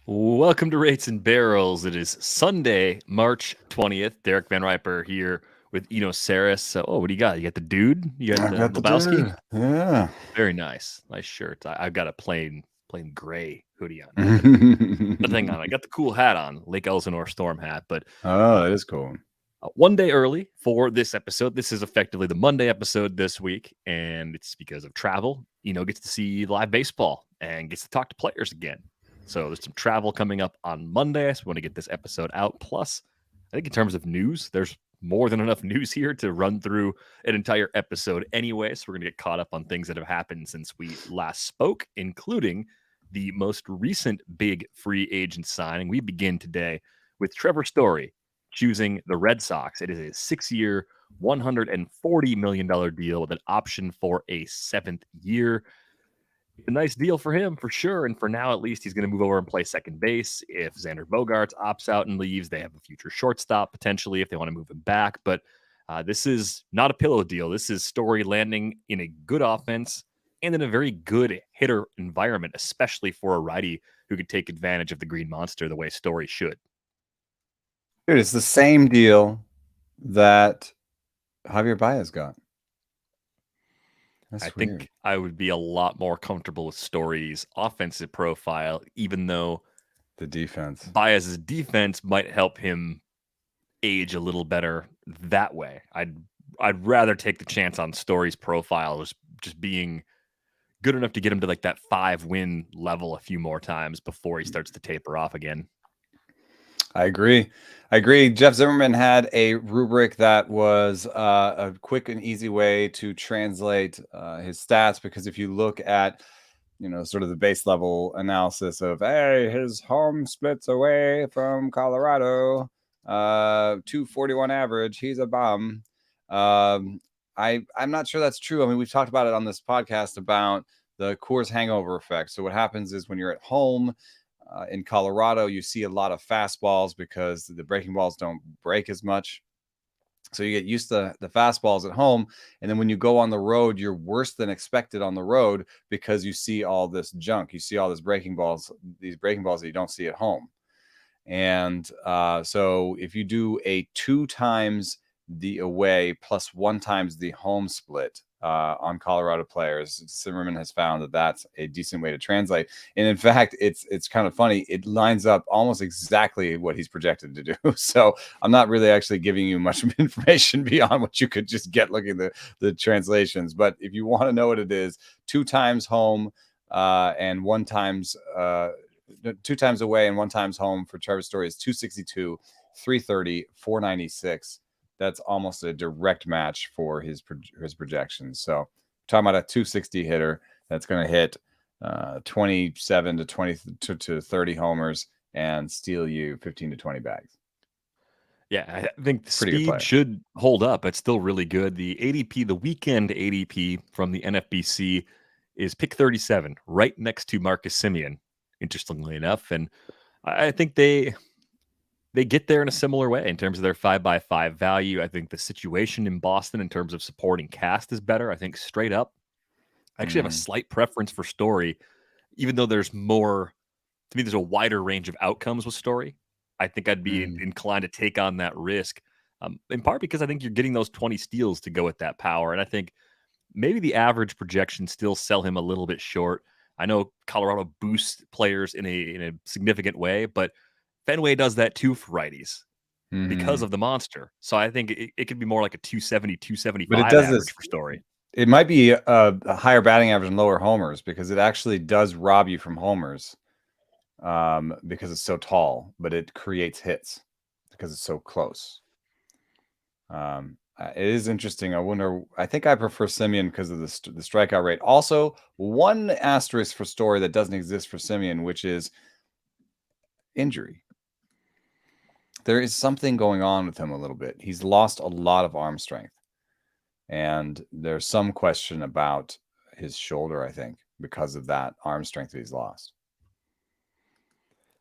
Welcome to Rates and Barrels. It is Sunday, March 20th. Derek Van Riper here with Eno Saris. So, what do you got? You got the dude? You got I the got the Lebowski? dude. Yeah. Very nice. Nice shirt. I've got a plain gray hoodie on. Got the thing on. I got the cool hat on, Lake Elsinore storm hat. But Oh, uh, that is cool. one day early for this episode. This is effectively the Monday episode this week, and it's because of travel. Gets to see live baseball and gets to talk to players again. So there's some travel coming up on Monday. So we want to get this episode out. Plus, I think in terms of news, there's more than enough news here to run through an entire episode anyway. So we're going to get caught up on things that have happened since we last spoke, including the most recent big free agent signing. We begin today with Trevor Story choosing the Red Sox. It is a 6-year, $140 million deal with an option for a 7th year. A nice deal for him, for sure. And for now, at least, he's going to move over and play second base. If Xander Bogaerts opts out and leaves, they have a future shortstop potentially if they want to move him back. But this is not a pillow deal. This is Story landing in a good offense and in a very good hitter environment, especially for a righty who could take advantage of the Green Monster the way Story should. Dude, it's the same deal that Javier Baez got. I That's weird. think I would be a lot more comfortable with Story's offensive profile, even though The defense. Baez's defense might help him age a little better that way. I'd rather take the chance on Story's profile as just being good enough to get him to like that 5-win level a few more times before he starts to taper off again. I agree. Jeff Zimmerman had a rubric that was a quick and easy way to translate his stats, because if you look at sort of the base level analysis of, hey, his home splits away from Colorado, 241 average, he's a bum. I'm not sure that's true. I mean, we've talked about it on this podcast about the Coors hangover effect. So what happens is when you're at home in Colorado, you see a lot of fastballs because the breaking balls don't break as much. So you get used to the fastballs at home. And then when you go on the road, you're worse than expected on the road because you see all this junk. You see all these breaking balls that you don't see at home. And so if you do a 2 times the away plus 1 times the home split on Colorado players, Zimmerman has found that that's a decent way to translate. And in fact, it's kind of funny. It lines up almost exactly what he's projected to do. So I'm not really actually giving you much information beyond what you could just get looking at the translations. But if you want to know what it is, 2 times home and 1 times 2 times away and 1 times home for Trevor Story is 262, 330, 496. That's almost a direct match for his projections. So talking about a 260 hitter that's going to hit 27 to 20 to 30 homers and steal you 15 to 20 bags. Yeah, I think the Pretty good speed player. should hold up. It's still really good. The ADP, the weekend ADP from the NFBC is pick 37, right next to Marcus Semien, interestingly enough. And I think they get there in a similar way in terms of their 5x5 value. I think the situation in Boston in terms of supporting cast is better. I think straight up, I actually have a slight preference for Story, even though there's more, to me, there's a wider range of outcomes with Story. I think I'd be inclined to take on that risk, in part because I think you're getting those 20 steals to go with that power. And I think maybe the average projections still sell him a little bit short. I know Colorado boosts players in a significant way, but Fenway does that too for righties because of the monster. So I think it could be more like a 270, But it 275 does average this. for Story. It might be a higher batting average and lower homers because it actually does rob you from homers because it's so tall, but it creates hits because it's so close. It is interesting. I think I prefer Semien because of the strikeout rate. Also, one asterisk for Story that doesn't exist for Semien, which is injury. There is something going on with him a little bit. He's lost a lot of arm strength. And there's some question about his shoulder, I think, because of that arm strength that he's lost.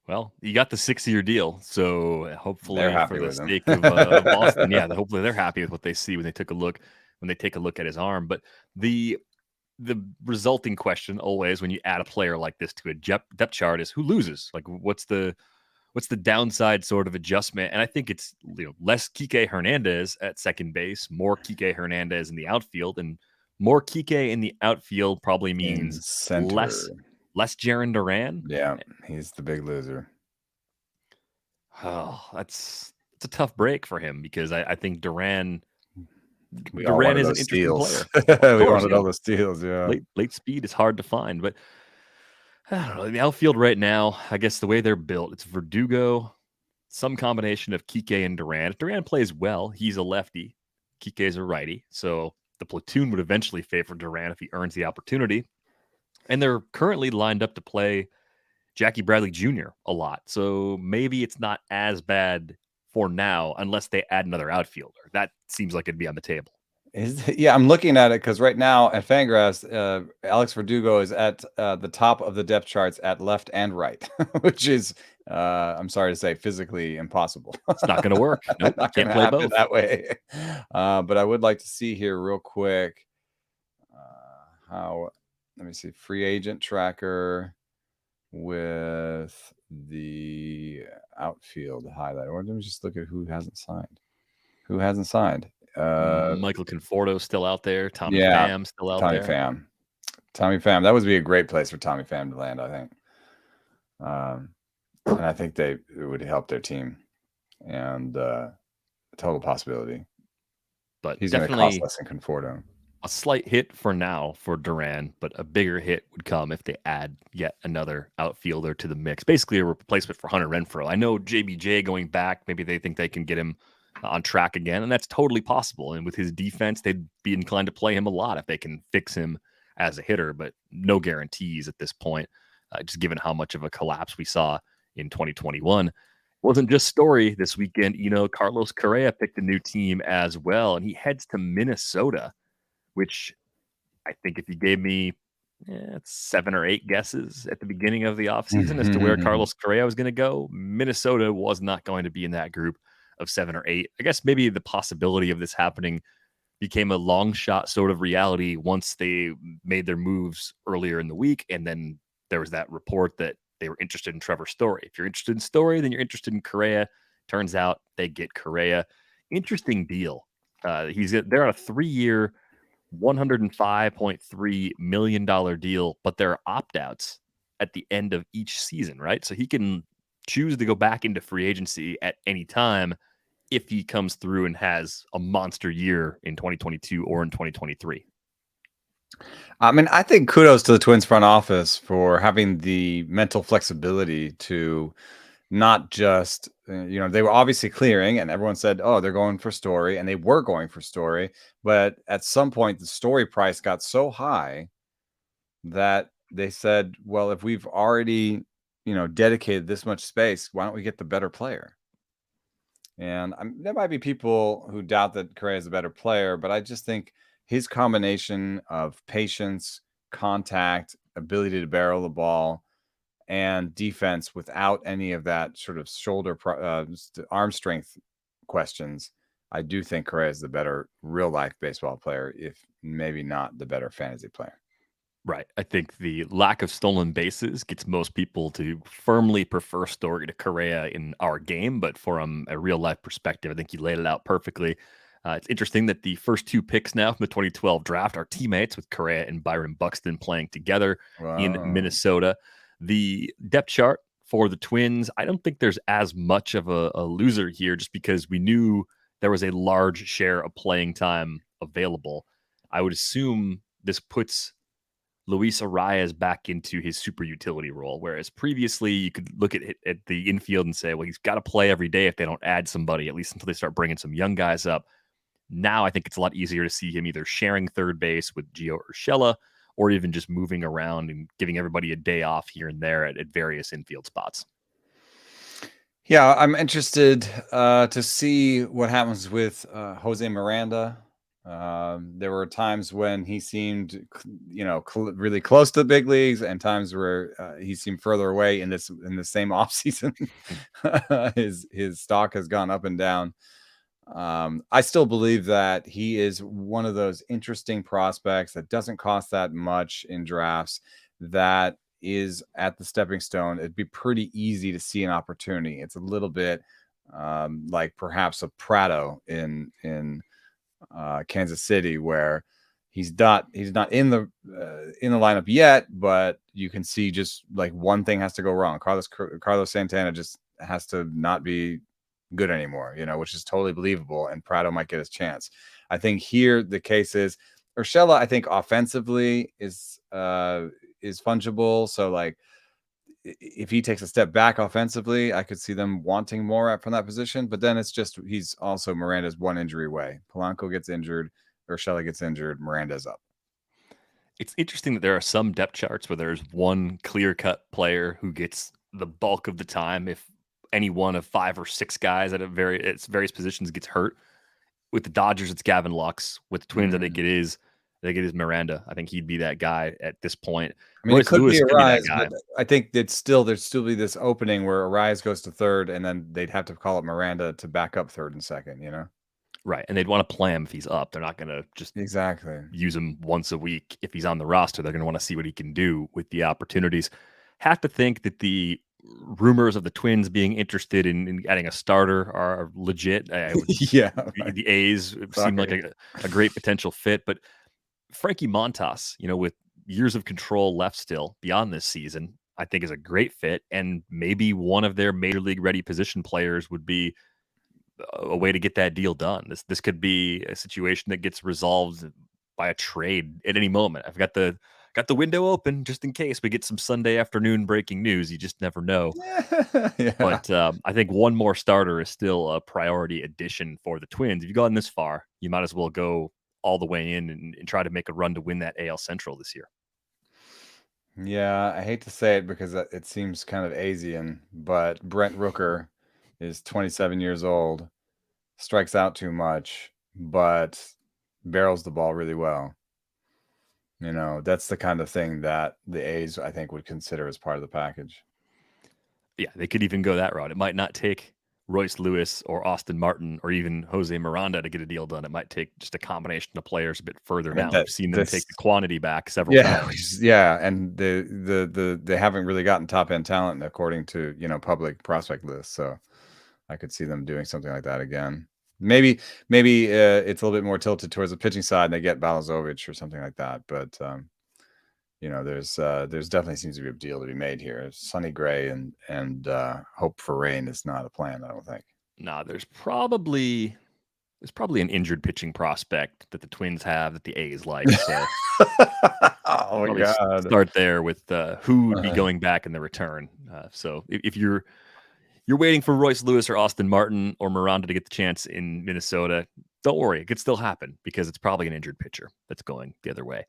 Well, you got the 6-year deal, so hopefully, for the with him. sake of Boston, hopefully they're happy with what they see when they take a look at his arm. But the the resulting question always when you add a player like this to a depth chart is who loses? Like, what's the downside sort of adjustment? And I think it's less Kike Hernandez at second base, more Kike Hernandez in the outfield, and more Kike in the outfield probably means less Jarren Duran. Yeah, he's the big loser. Oh, it's a tough break for him because I think Duran Duran is an interesting steals. player. We wanted all the steals. Yeah, late speed is hard to find, but I don't know. In the outfield right now, I guess the way they're built, it's Verdugo, some combination of Kike and Duran. If Duran plays well, he's a lefty. Kike's a righty, so the platoon would eventually favor Duran if he earns the opportunity. And they're currently lined up to play Jackie Bradley Jr. a lot, so maybe it's not as bad for now unless they add another outfielder. That seems like it'd be on the table. Yeah, I'm looking at it because right now at Fangraphs, Alex Verdugo is at the top of the depth charts at left and right, which is, I'm sorry to say, physically impossible. It's not going to work. Nope, not can't play both that way. But I would like to see here real quick how. Let me see, free agent tracker with the outfield highlight. Or let me just look at who hasn't signed. Who hasn't signed? Michael Conforto still out there. Tommy Pham still out there. Tommy Pham. That would be a great place for Tommy Pham to land, I think. And I think it would help their team and total possibility. But he's going to cost less than Conforto. A slight hit for now for Duran, but a bigger hit would come if they add yet another outfielder to the mix. Basically a replacement for Hunter Renfroe. I know JBJ going back, maybe they think they can get him on track again, and that's totally possible. And with his defense, they'd be inclined to play him a lot if they can fix him as a hitter, but no guarantees at this point, just given how much of a collapse we saw in 2021. It wasn't just Story this weekend. Carlos Correa picked a new team as well, and he heads to Minnesota, which I think if you gave me 7 or 8 guesses at the beginning of the offseason as to where Carlos Correa was going to go, Minnesota was not going to be in that group of 7 or 8. I guess maybe the possibility of this happening became a long shot sort of reality once they made their moves earlier in the week. And then there was that report that they were interested in Trevor Story. If you're interested in Story, then you're interested in Correa. Turns out they get Correa. Interesting deal. They're on a 3-year, $105.3 million deal, but there are opt-outs at the end of each season, right? So he can choose to go back into free agency at any time if he comes through and has a monster year in 2022 or in 2023. I mean, I think kudos to the Twins front office for having the mental flexibility to not just, they were obviously clearing and everyone said, oh, they're going for Story, and they were going for Story. But at some point, the Story price got so high that they said, well, if we've already, dedicated this much space, why don't we get the better player? And there might be people who doubt that Correa is a better player, but I just think his combination of patience, contact, ability to barrel the ball, and defense without any of that sort of shoulder arm strength questions, I do think Correa is the better real life baseball player, if maybe not the better fantasy player. Right. I think the lack of stolen bases gets most people to firmly prefer Story to Correa in our game, but from a real life perspective, I think you laid it out perfectly. It's interesting that the first 2 picks now from the 2012 draft are teammates, with Correa and Byron Buxton playing together in Minnesota. The depth chart for the Twins, I don't think there's as much of a loser here, just because we knew there was a large share of playing time available. I would assume this puts Luis Arias back into his super utility role, whereas previously you could look at the infield and say, well, he's got to play every day if they don't add somebody, at least until they start bringing some young guys up. Now I think it's a lot easier to see him either sharing third base with Gio Urshela or even just moving around and giving everybody a day off here and there at various infield spots. Yeah, I'm interested to see what happens with Jose Miranda. There were times when he seemed, really close to the big leagues, and times where he seemed further away in the same offseason. His stock has gone up and down. I still believe that he is one of those interesting prospects that doesn't cost that much in drafts, that is at the stepping stone. It'd be pretty easy to see an opportunity. It's a little bit like perhaps a Prado in Kansas City, where he's not in the lineup yet, but you can see just like one thing has to go wrong. Carlos Santana just has to not be good anymore, which is totally believable, and Prado might get his chance. I think here the case is Urshela, I think offensively is fungible. So like if he takes a step back offensively, I could see them wanting more from that position. But then it's just he's also Miranda's one injury away. Polanco gets injured, Urshela gets injured, Miranda's up. It's interesting that there are some depth charts where there's one clear-cut player who gets the bulk of the time if any one of 5 or 6 guys at its various positions gets hurt. With the Dodgers, it's Gavin Lux. With the Twins, I think it is Miranda. I think he'd be that guy at this point. I mean, Royce it could Lewis be could be that Arise, guy. but I think there'd still be this opening where Arise goes to third, and then they'd have to call up Miranda to back up third and second, Right, and they'd want to play him if he's up. They're not going to just exactly use him once a week. If he's on the roster, they're going to want to see what he can do with the opportunities. Have to think that the rumors of the Twins being interested in adding a starter are legit. yeah. The A's seem like a great potential fit, but Frankie Montas, with years of control left still beyond this season, I think is a great fit, and maybe one of their major league ready position players would be a way to get that deal done. This could be a situation that gets resolved by a trade at any moment. I've got the window open just in case we get some Sunday afternoon breaking news. You just never know. Yeah. But I think one more starter is still a priority addition for the Twins. If you've gone this far, you might as well go all the way in and try to make a run to win that AL Central this year. Yeah, I hate to say it because it seems kind of Asian, but Brent Rooker is 27 years old, strikes out too much, but barrels the ball really well. That's the kind of thing that the A's, I think, would consider as part of the package. Yeah, they could even go that route. It might not take Royce Lewis or Austin Martin or even Jose Miranda to get a deal done. It might take just a combination of players a bit further down. We've seen them take the quantity back several times. Yeah, and they haven't really gotten top end talent according to public prospect lists. So I could see them doing something like that again. Maybe it's a little bit more tilted towards the pitching side, and they get Balazovic or something like that. But there's definitely seems to be a deal to be made here. Sonny Gray and hope for rain is not a plan, I don't think. No, there's probably an injured pitching prospect that the Twins have that the A's like. So oh my God. Start there with who would be going back in the return. So if you're waiting for Royce Lewis or Austin Martin or Miranda to get the chance in Minnesota, don't worry. It could still happen because it's probably an injured pitcher that's going the other way.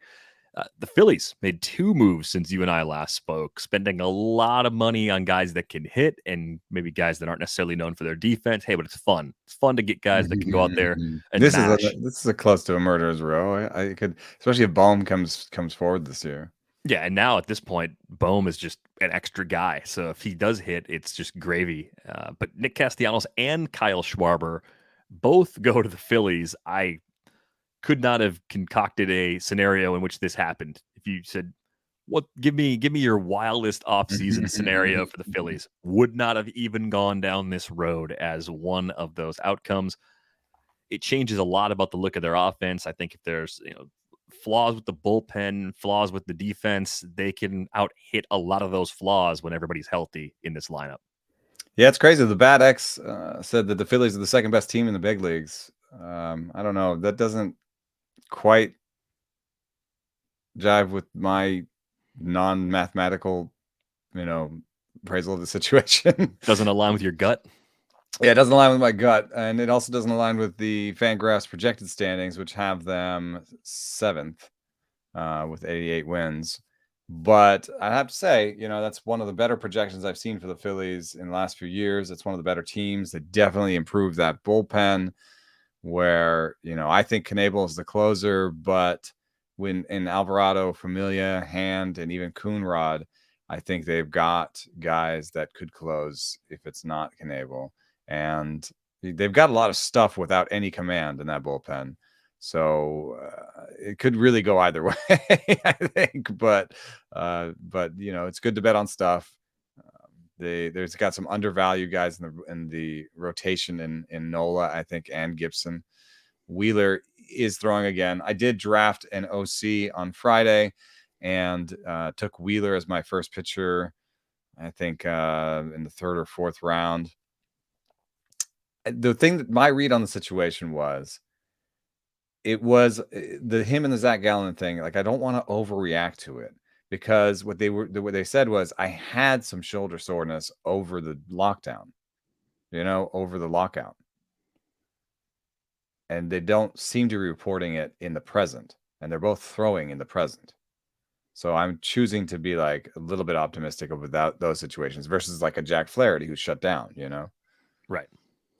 The Phillies made 2 moves since you and I last spoke, spending a lot of money on guys that can hit and maybe guys that aren't necessarily known for their defense. Hey, but it's fun. It's fun to get guys that can go out there and this mash. Is a close to a murderer's row. I could, especially if Bohm comes forward this year. Yeah, and now at this point, Bohm is just an extra guy. So if he does hit, it's just gravy. But Nick Castellanos and Kyle Schwarber both go to the Phillies. I could not have concocted a scenario in which this happened. If you said, "What? Give me your wildest offseason scenario for the Phillies," would not have even gone down this road as one of those outcomes. It changes a lot about the look of their offense. I think if there's flaws with the bullpen, flaws with the defense, they can out hit a lot of those flaws when everybody's healthy in this lineup. Yeah, it's crazy. The Bat X said that the Phillies are the second best team in the big leagues. I don't know. That doesn't quite jive with my non-mathematical, appraisal of the situation. Doesn't align with your gut? Yeah, it doesn't align with my gut. And it also doesn't align with the Fangraphs projected standings, which have them 7th with 88 wins. But I have to say, that's one of the better projections I've seen for the Phillies in the last few years. It's one of the better teams. They definitely improved that bullpen where, I think Knebel is the closer, but when in Alvarado, Familia, Hand, and even Coonrod, I think they've got guys that could close if it's not Knebel. And They've got a lot of stuff without any command in that bullpen. So it could really go either way, I think. But it's good to bet on stuff. There's got some undervalued guys in the rotation in Nola, I think, and Gibson. Wheeler is throwing again. I did draft an OC on Friday and took Wheeler as my first pitcher, I think, in the third or fourth round. The thing that my read on the situation was, it was him and the Zach Gallen thing. Like, I don't want to overreact to it, because what they said was, I had some shoulder soreness over the lockdown, over the lockout. And they don't seem to be reporting it in the present, and they're both throwing in the present. So I'm choosing to be like a little bit optimistic about those situations versus like a Jack Flaherty who's shut down, Right.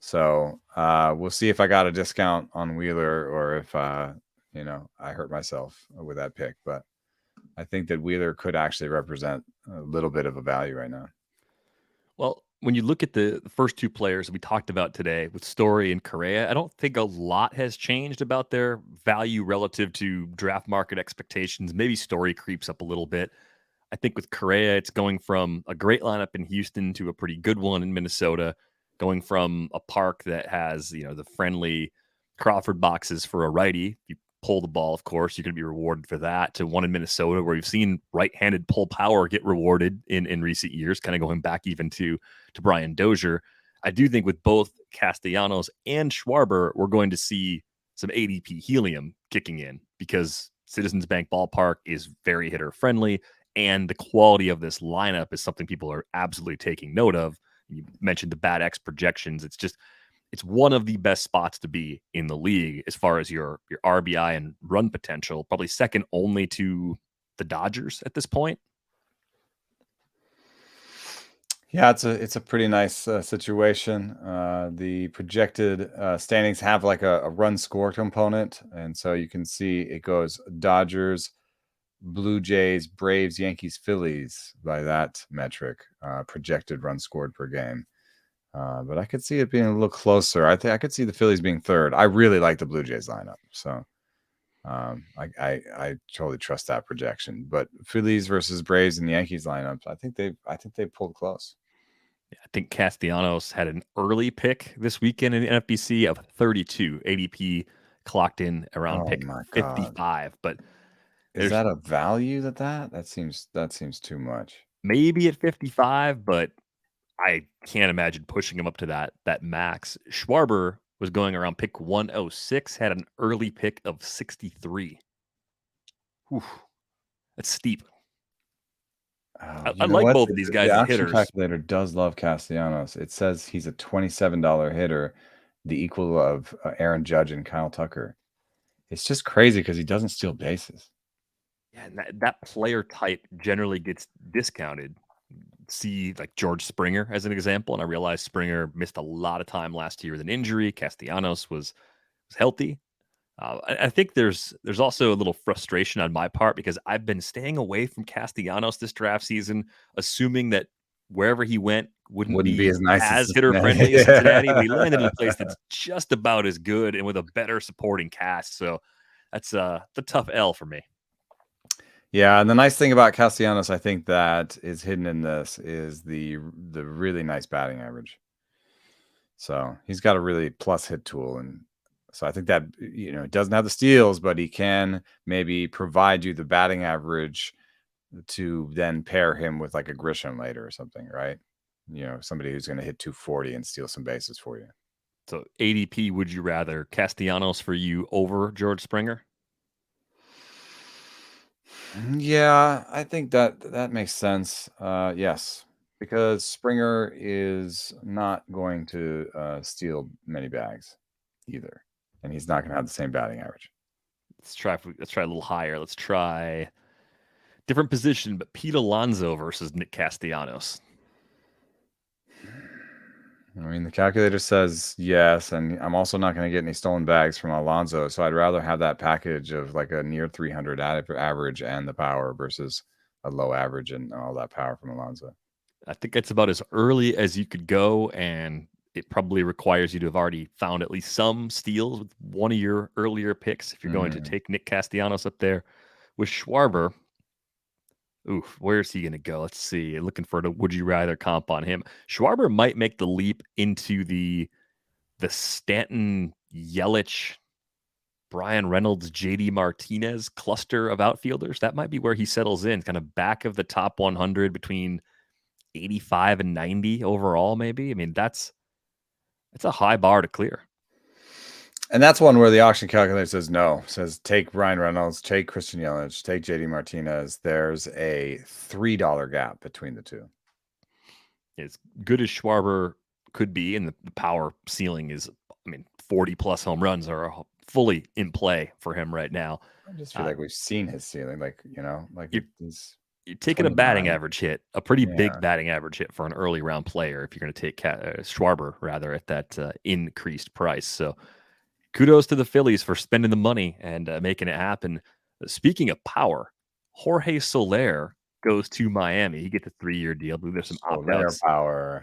So we'll see if I got a discount on Wheeler or if I hurt myself with that pick. But I think that Wheeler could actually represent a little bit of a value right now. Well, when you look at the first two players we talked about today with Story and Correa, I don't think a lot has changed about their value relative to draft market expectations. Maybe Story creeps up a little bit. I think with Correa, it's going from a great lineup in Houston to a pretty good one in Minnesota, going from a park that has, the friendly Crawford boxes for a righty. You pull the ball, of course, you're going to be rewarded for that, to one in Minnesota where you've seen right-handed pull power get rewarded in recent years, kind of going back even to Brian Dozier. I do think with both Castellanos and Schwarber, we're going to see some ADP helium kicking in, because Citizens Bank Ballpark is very hitter friendly, and the quality of this lineup is something people are absolutely taking note of. You mentioned the bad X projections. It's one of the best spots to be in the league as far as your RBI and run potential, probably second only to the Dodgers at this point. Yeah, it's a pretty nice situation. The projected standings have like a run score component, and so you can see it goes Dodgers, Blue Jays, Braves, Yankees, Phillies by that metric, projected run scored per game. But I could see it being a little closer. I think I could see the Phillies being third. I really like the Blue Jays lineup, so I totally trust that projection. But Phillies versus Braves and Yankees lineups, I think they pulled close. I think Castellanos had an early pick this weekend in the NFBC of 32. ADP clocked in around pick 55. But is that a value that seems too much? Maybe at 55, but I can't imagine pushing him up to that max. Schwarber was going around pick 106, had an early pick of 63. Whew, that's steep. I like both of these guys as hitters. The calculator does love Castellanos. It says he's a $27 hitter, the equal of Aaron Judge and Kyle Tucker. It's just crazy because he doesn't steal bases. Yeah, and that player type generally gets discounted. See, like George Springer as an example, and I realized Springer missed a lot of time last year with an injury. Castellanos was healthy. I think there's also a little frustration on my part, because I've been staying away from Castellanos this draft season, assuming that wherever he went wouldn't be as nice as hitter friendly as Cincinnati. But he landed in a place that's just about as good and with a better supporting cast. So that's the tough L for me. Yeah, and the nice thing about Castellanos, I think, that is hidden in this is the really nice batting average. So he's got a really plus hit tool, and so I think that it doesn't have the steals, but he can maybe provide you the batting average to then pair him with like a Grisham later or something, right? Somebody who's going to hit 240 and steal some bases for you. So ADP, would you rather Castellanos for you over George Springer? Yeah, I think that makes sense. Yes, because Springer is not going to steal many bags either, and he's not going to have the same batting average. Let's try a little higher. Let's try different position, but Pete Alonso versus Nick Castellanos. I mean, the calculator says yes, and I'm also not going to get any stolen bags from Alonso, so I'd rather have that package of like a near 300 average and the power versus a low average and all that power from Alonso. I think it's about as early as you could go, and it probably requires you to have already found at least some steals with one of your earlier picks if you're going to take Nick Castellanos up there. With Schwarber, oof, where's he going to go? Let's see. Looking for a would you rather comp on him. Schwarber might make the leap into the Stanton, Yelich, Brian Reynolds, JD Martinez cluster of outfielders. That might be where he settles in, kind of back of the top 100 between 85 and 90 overall, maybe. I mean, it's a high bar to clear. And that's one where the auction calculator says no. Says take Ryan Reynolds, take Christian Yelich, take JD Martinez. There's a $3 gap between the two. As good as Schwarber could be, and the power ceiling is, 40 plus home runs are fully in play for him right now. I just feel like we've seen his ceiling, you're taking 29. A batting average hit, a pretty big batting average hit for an early round player if you're going to take Schwarber rather at that increased price. So kudos to the Phillies for spending the money and making it happen. Speaking of power, Jorge Soler goes to Miami. He gets a 3-year deal. I believe there's some opt-outs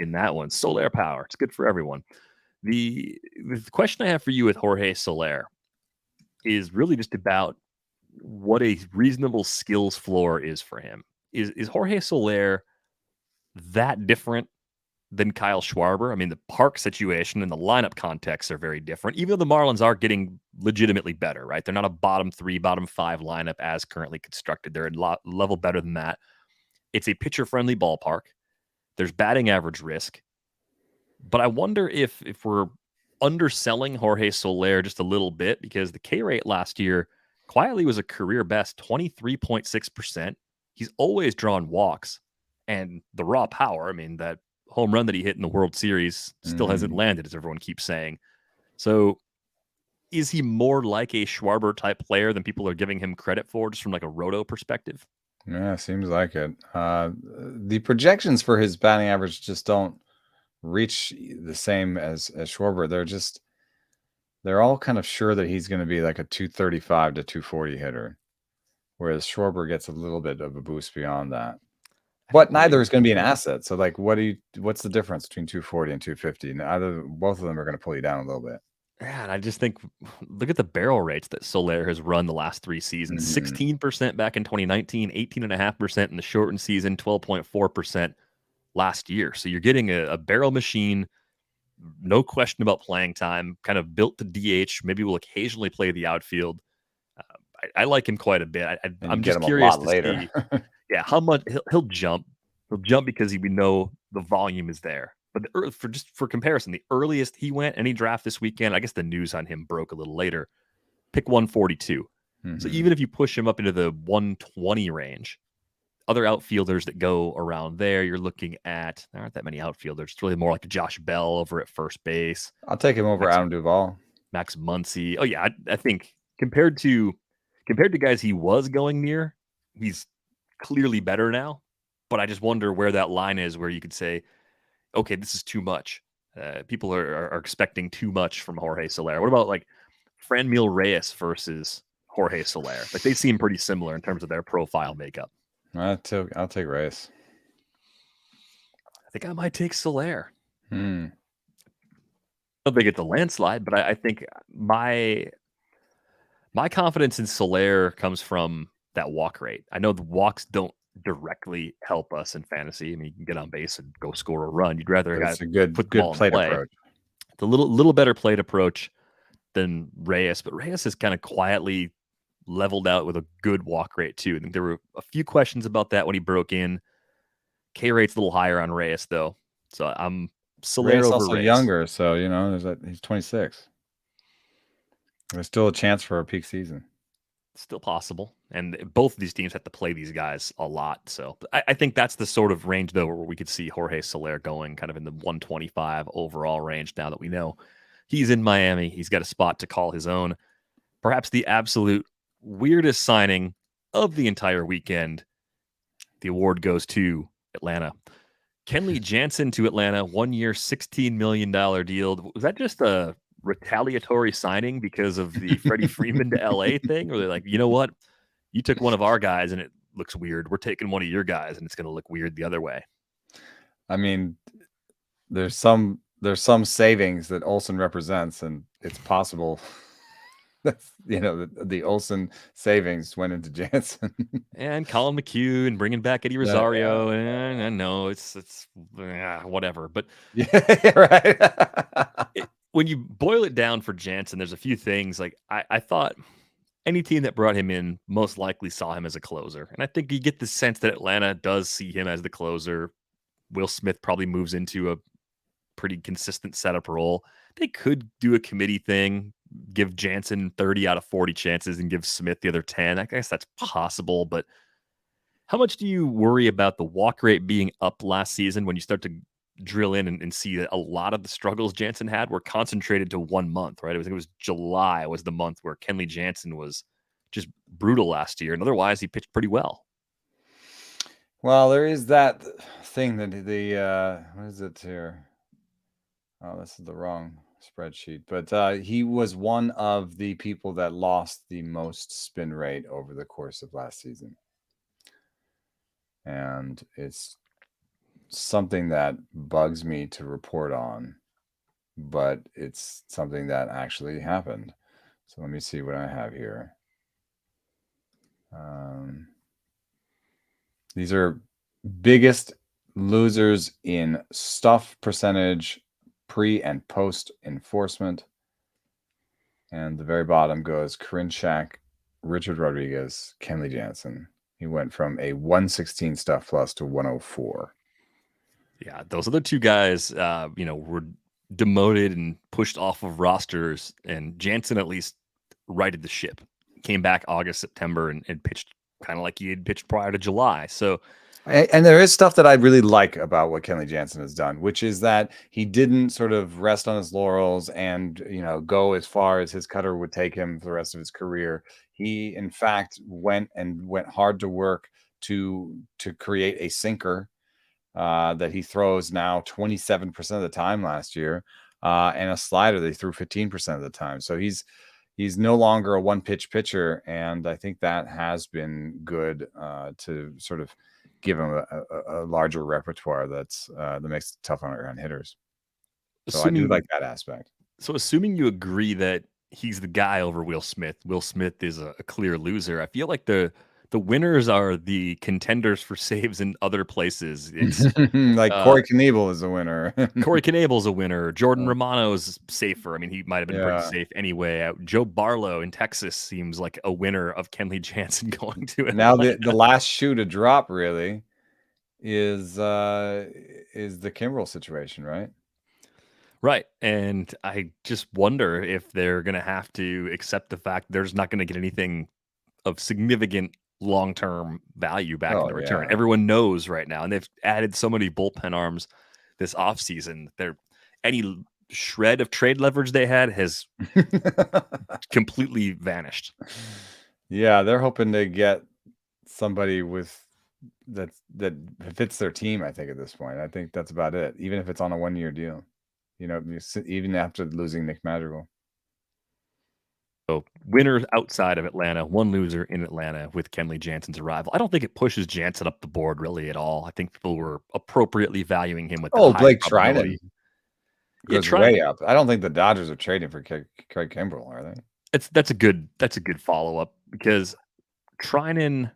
in that one. Soler power. It's good for everyone. The question I have for you with Jorge Soler is really just about what a reasonable skills floor is for him. Is Jorge Soler that different than Kyle Schwarber? I mean, the park situation and the lineup context are very different, even though the Marlins are getting legitimately better, right? They're not a bottom 3, bottom 5 lineup as currently constructed. They're a level better than that. It's a pitcher-friendly ballpark. There's batting average risk. But I wonder if we're underselling Jorge Soler just a little bit, because the K rate last year quietly was a career best 23.6%. He's always drawn walks, and the raw power, that home run that he hit in the World Series still hasn't landed, as everyone keeps saying. So is he more like a Schwarber type player than people are giving him credit for, just from like a roto perspective? Yeah, seems like it. The projections for his batting average just don't reach the same as Schwarber. They're all kind of sure that he's going to be like a 235 to 240 hitter, whereas Schwarber gets a little bit of a boost beyond that. But neither is going to be an asset. So, what's the difference between 240 and 250? Both of them are going to pull you down a little bit. Yeah, and I just think, look at the barrel rates that Soler has run the last 3 seasons. 16% back in 2019, 18.5% in the shortened season, 12.4% last year. So you're getting a barrel machine, no question about playing time, kind of built to DH. Maybe will occasionally play the outfield. I like him quite a bit. I'm just curious to see, how much he'll jump. He'll jump because we know the volume is there. But for comparison, the earliest he went any draft this weekend, I guess the news on him broke a little later, pick 142. So even if you push him up into the 120 range, other outfielders that go around there, you're looking at, there aren't that many outfielders. It's really more like Josh Bell over at first base. I'll take him over Adam Duvall. Max Muncy. Oh yeah, I think compared to guys he was going near, he's clearly better now. But I just wonder where that line is where you could say, okay, this is too much. People are expecting too much from Jorge Soler. What about like Franmil Reyes versus Jorge Soler? Like they seem pretty similar in terms of their profile makeup. I'll take Reyes. I think I might take Soler. I don't think it's a landslide, but I think my confidence in Soler comes from that walk rate. I know the walks don't directly help us in fantasy. I mean, you can get on base and go score a run. You'd rather have a good plate approach. It's a little better plate approach than Reyes, but Reyes has kind of quietly leveled out with a good walk rate too. I think there were a few questions about that when he broke in. K rate's a little higher on Reyes though, so I'm Soler Reyes over also Reyes. Younger, so he's 26. There's still a chance for a peak season. Still possible. And both of these teams have to play these guys a lot. So I think that's the sort of range, though, where we could see Jorge Soler going kind of in the 125 overall range now that we know he's in Miami. He's got a spot to call his own. Perhaps the absolute weirdest signing of the entire weekend. The award goes to Atlanta. Kenley Jansen to Atlanta, 1 year, $16 million deal. Was that just a retaliatory signing because of the Freddie Freeman to LA thing? Or they're like, you know what? You took one of our guys and it looks weird. We're taking one of your guys and it's going to look weird the other way. I mean, there's some there's some savings that Olsen represents, and it's possible that's the Olsen savings went into Jansen. And Colin McHugh and bringing back Eddie Yeah, Rosario, and I know it's whatever. But yeah, right. when you boil it down for Jansen, there's a few things. Like I thought any team that brought him in most likely saw him as a closer, and I think you get the sense that Atlanta does see him as the closer. Will Smith probably moves into a pretty consistent setup role. They could do a committee thing, give Jansen 30 out of 40 chances and give Smith the other 10. I guess that's possible, but how much do you worry about the walk rate being up last season when you start to drill in and see that a lot of the struggles Jansen had were concentrated to 1 month, right? It was July was the month where Kenley Jansen was just brutal last year, and otherwise he pitched pretty well. Well, there is that thing that what is it here? Oh, this is the wrong spreadsheet. But he was one of the people that lost the most spin rate over the course of last season. And it's something that bugs me to report on, but it's something that actually happened. So let me see what I have here. These are biggest losers in stuff percentage, pre and post enforcement. And the very bottom goes Karinchak, Richard Rodriguez, Kenley Jansen. He went from a 116 stuff plus to 104. Yeah, those are the two guys, were demoted and pushed off of rosters, and Jansen at least righted the ship. Came back August, September, and pitched kind of like he had pitched prior to July. So, and there is stuff that I really like about what Kenley Jansen has done, which is that he didn't sort of rest on his laurels and go as far as his cutter would take him for the rest of his career. He, in fact, went hard to work to create a sinker that he throws now 27% of the time last year, and a slider that he threw 15% of the time. So he's no longer a one-pitch pitcher, and I think that has been good to sort of give him a larger repertoire that makes it tough on hitters. So I do like that aspect. So assuming you agree that he's the guy over Will Smith is a clear loser, I feel like the winners are the contenders for saves in other places. It's like Corey Knebel is a winner. Corey Knebel's a winner. Jordan Romano's safer. I mean, he might have been pretty safe anyway. Joe Barlow in Texas seems like a winner of Kenley Jansen going to it. Now the last shoe to drop really is the Kimbrel situation, right? Right. And I just wonder if they're going to have to accept the fact there's not going to get anything of significant long-term value back in the return. Yeah. Everyone knows right now, and they've added so many bullpen arms this offseason. Any shred of trade leverage they had has completely vanished. Yeah, they're hoping to get somebody that fits their team, I think, at this point. I think that's about it, even if it's on a 1-year deal. Even after losing Nick Madrigal. So winners outside of Atlanta, one loser in Atlanta with Kenley Jansen's arrival. I don't think it pushes Jansen up the board really at all. I think people were appropriately valuing him with Blake Trinan goes way up. I don't think the Dodgers are trading for Craig Kimbrel, are they? That's a good follow-up, because Trinan,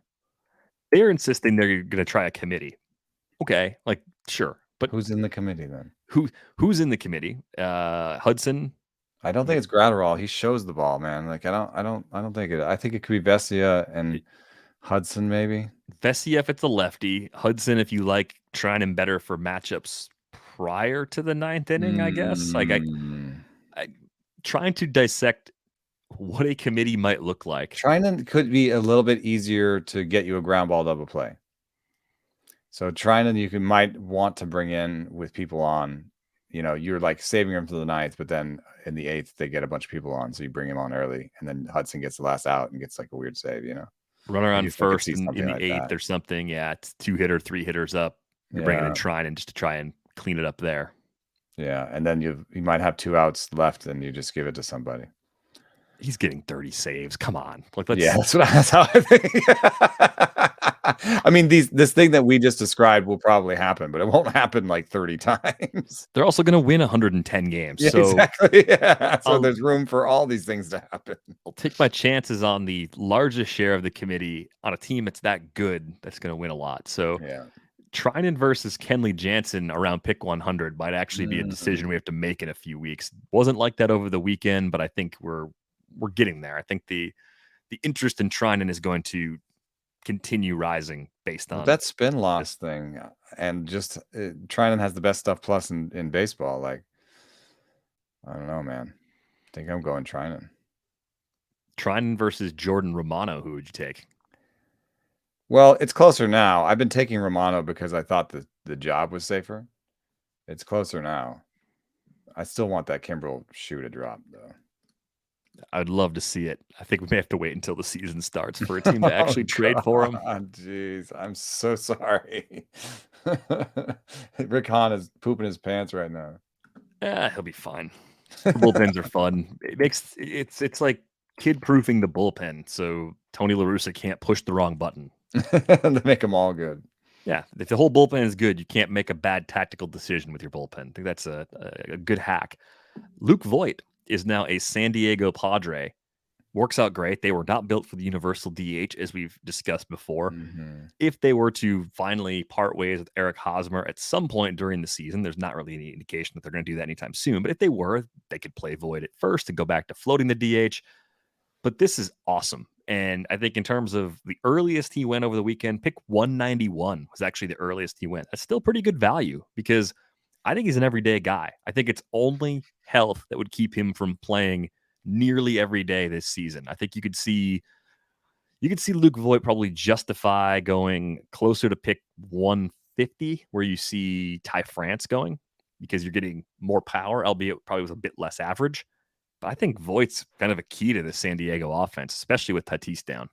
they're insisting they're going to try a committee. Okay, like sure, but who's in the committee then? Who's in the committee? Hudson. I don't think it's Gratterall. He shows the ball, man. Like I don't think it. I think it could be Vesia and Hudson, maybe. Vesia if it's a lefty. Hudson if you like Trinan better for matchups prior to the 9th inning, I guess. Like I trying to dissect what a committee might look like. Trinan could be a little bit easier to get you a ground ball double play. So Trinan you might want to bring in with people on. You're like saving him for the 9th, but then in the 8th they get a bunch of people on, so you bring him on early, and then Hudson gets the last out and gets like a weird save. Run around first in the 8th or something. Yeah, it's 2-hitter, 3-hitters up. You're bringing in Trinan just to try and clean it up there. Yeah, and then you might have 2 outs left, and you just give it to somebody. He's getting 30 saves. Come on, that's how I think. I mean, this thing that we just described will probably happen, but it won't happen like 30 times. They're also going to win 110 games. Yeah, So exactly. Yeah. So I'll, there's room for all these things to happen. I'll take my chances on the largest share of the committee on a team that's that good that's going to win a lot. So Yeah. Trinan versus Kenley Jansen around pick 100 might actually be a decision we have to make in a few weeks. Wasn't like that over the weekend, but I think we're getting there. I think the interest in Trinan is going to continue rising based on that spin loss thing, and just Trinan has the best stuff plus in baseball. Like, I don't know, man. I think I'm going Trinan. Trinan versus Jordan Romano. Who would you take? Well, it's closer now. I've been taking Romano because I thought the job was safer. It's closer now. I still want that Kimbrel shoe to drop, though. I'd love to see it. I think we may have to wait until the season starts for a team to actually trade for him. Jeez, I'm so sorry. Rick Hahn is pooping his pants right now. He'll be fine. The bullpens are fun. It's like kid proofing the bullpen, so Tony La Russa can't push the wrong button. They make them all good. Yeah, if the whole bullpen is good, you can't make a bad tactical decision with your bullpen. I think that's a good hack. Luke Voit is now a San Diego Padre. Works out great. They were not built for the universal DH, as we've discussed before. Mm-hmm. If they were to finally part ways with Eric Hosmer at some point during the season, there's not really any indication that they're going to do that anytime soon. But if they were, they could play Voit at first and go back to floating the DH. But this is awesome. And I think in terms of the earliest he went over the weekend, pick 191 was actually the earliest he went. That's still pretty good value because I think he's an everyday guy. I think it's only health that would keep him from playing nearly every day this season. I think you could see Luke Voit probably justify going closer to pick 150, where you see Ty France going, because you're getting more power, albeit probably was a bit less average. But I think Voigt's kind of a key to the San Diego offense, especially with Tatis down.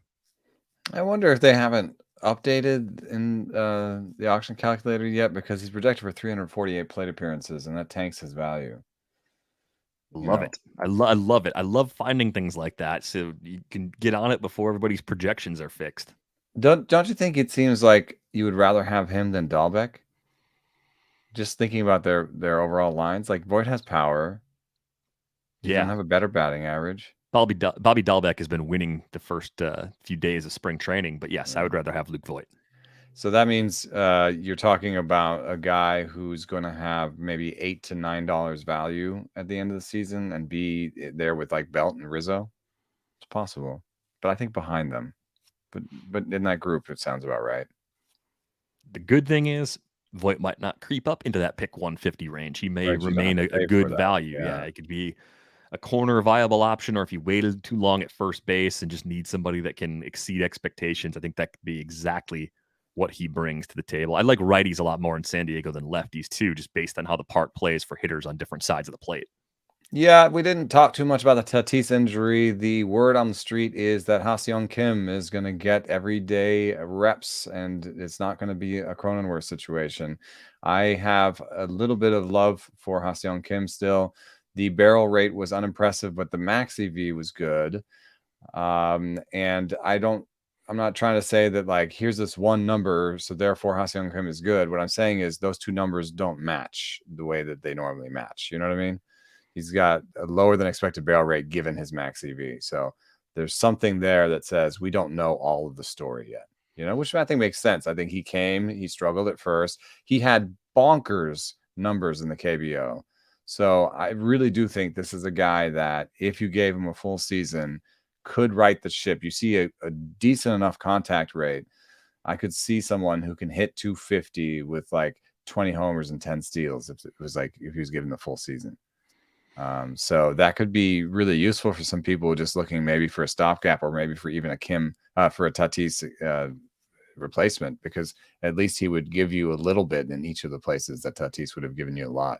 I wonder if they haven't updated in the auction calculator yet, because he's projected for 348 plate appearances, and that tanks his value. Love it. I love it. I love finding things like that, so you can get on it before everybody's projections are fixed. Don't you think it seems like you would rather have him than Dahlbeck? Just thinking about their overall lines, like Voit has power. He's gonna have a better batting average. Bobby Dahlbeck has been winning the first few days of spring training, but yes, I would rather have Luke Voit. So that means you're talking about a guy who's going to have maybe $8 to $9 value at the end of the season and be there with like Belt and Rizzo. It's possible, but I think behind them. But in that group, it sounds about right. The good thing is Voit might not creep up into that pick 150 range. He may remain a good value. Yeah, it could be a corner viable option, or if you waited too long at first base and just need somebody that can exceed expectations, I think that could be exactly what he brings to the table. I like righties a lot more in San Diego than lefties too, just based on how the park plays for hitters on different sides of the plate. Yeah, we didn't talk too much about the Tatis injury. The word on the street is that Ha-Seong Kim is going to get everyday reps, and it's not going to be a Cronenworth situation. I have a little bit of love for Ha-Seong Kim still. The barrel rate was unimpressive, but the max EV was good. And I'm not trying to say that like, here's this one number, so therefore Ha-Seong Kim is good. What I'm saying is those two numbers don't match the way that they normally match. You know what I mean? He's got a lower than expected barrel rate given his max EV. So there's something there that says we don't know all of the story yet, which I think makes sense. I think he struggled at first. He had bonkers numbers in the KBO. So I really do think this is a guy that if you gave him a full season could right the ship. You see a decent enough contact rate. I could see someone who can hit 250 with like 20 homers and 10 steals if he was given the full season. So that could be really useful for some people just looking maybe for a stopgap, or maybe for even a for a Tatis replacement, because at least he would give you a little bit in each of the places that Tatis would have given you a lot,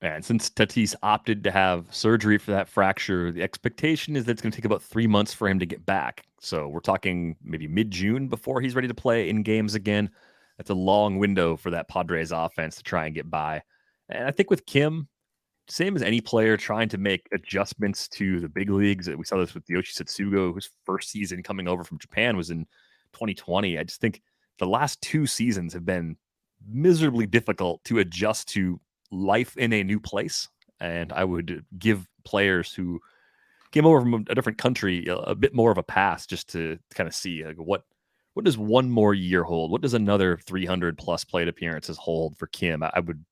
And since Tatis opted to have surgery for that fracture, the expectation is that it's going to take about 3 months for him to get back. So we're talking maybe mid-June before he's ready to play in games again. That's a long window for that Padres offense to try and get by. And I think with Kim, same as any player trying to make adjustments to the big leagues. We saw this with Yoshi Satsugo, whose first season coming over from Japan was in 2020. I just think the last 2 seasons have been miserably difficult to adjust to life in a new place. And I would give players who came over from a different country a bit more of a pass just to kind of see like, what does one more year hold? What does another 300 plus plate appearances hold for Kim? I would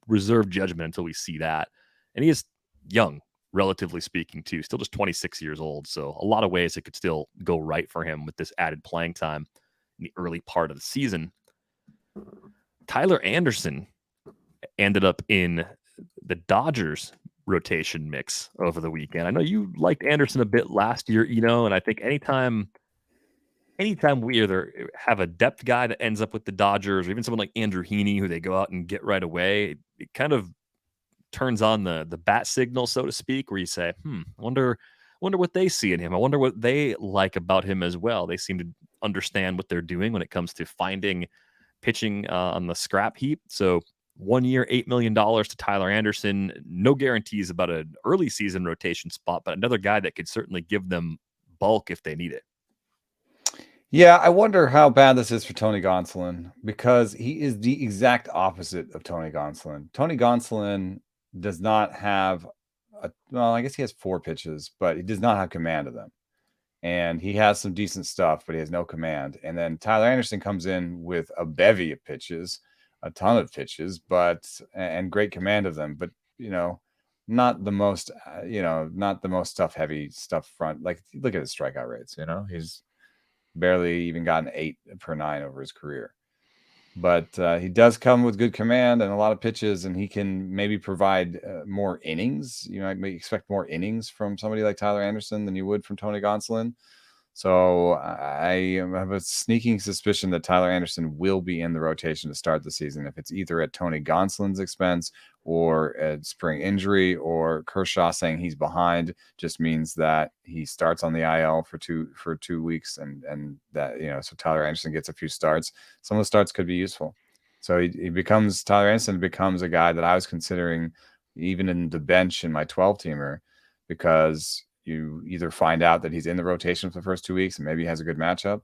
reserve judgment until we see that. And he is young, relatively speaking, too. Still just 26 years old. So a lot of ways it could still go right for him with this added playing time in the early part of the season. Tyler Anderson ended up in the Dodgers rotation mix over the weekend. I know you liked Anderson a bit last year, and I think anytime we either have a depth guy that ends up with the Dodgers or even someone like Andrew Heaney who they go out and get right away, it kind of turns on the bat signal, so to speak, where you say, I wonder what they see in him. I wonder what they like about him as well. They seem to understand what they're doing when it comes to finding pitching on the scrap heap. So 1 year, $8 million to Tyler Anderson. No guarantees about an early season rotation spot, but another guy that could certainly give them bulk if they need it. Yeah, I wonder how bad this is for Tony Gonsolin, because he is the exact opposite of Tony Gonsolin. Tony Gonsolin does not have I guess he has 4 pitches, but he does not have command of them. And he has some decent stuff, but he has no command. And then Tyler Anderson comes in with a bevy of pitches, a ton of pitches, and great command of them, but not the most stuff heavy stuff front. Like, look at his strikeout rates, he's barely even gotten 8 per 9 over his career. But he does come with good command and a lot of pitches, and he can maybe provide more innings. You might expect more innings from somebody like Tyler Anderson than you would from Tony Gonsolin. So I have a sneaking suspicion that Tyler Anderson will be in the rotation to start the season. If it's either at Tony Gonsolin's expense or a spring injury, or Kershaw saying he's behind, just means that he starts on the IL for 2 weeks, and that so Tyler Anderson gets a few starts. Some of the starts could be useful. So Tyler Anderson becomes a guy that I was considering even in the bench in my 12-teamer, because you either find out that he's in the rotation for the first 2 weeks and maybe he has a good matchup,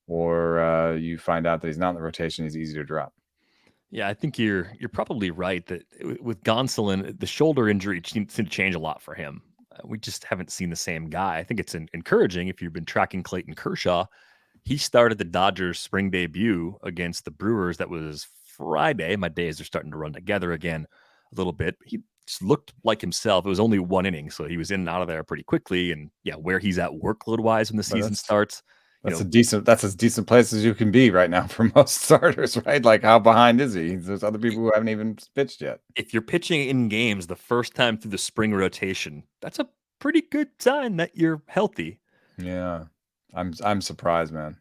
or you find out that he's not in the rotation, he's easy to drop. Yeah, I think you're probably right that with Gonsolin, the shoulder injury seemed to change a lot for him. We just haven't seen the same guy. I think it's encouraging if you've been tracking Clayton Kershaw. He started the Dodgers spring debut against the Brewers. That was Friday. My days are starting to run together again a little bit. He just looked like himself. It was only 1 inning, so he was in and out of there pretty quickly. And yeah, where he's at workload wise when the season starts. That's as decent place as you can be right now for most starters, right? Like, how behind is he? There's other people who haven't even pitched yet. If you're pitching in games the first time through the spring rotation, that's a pretty good sign that you're healthy. Yeah, I'm surprised, man.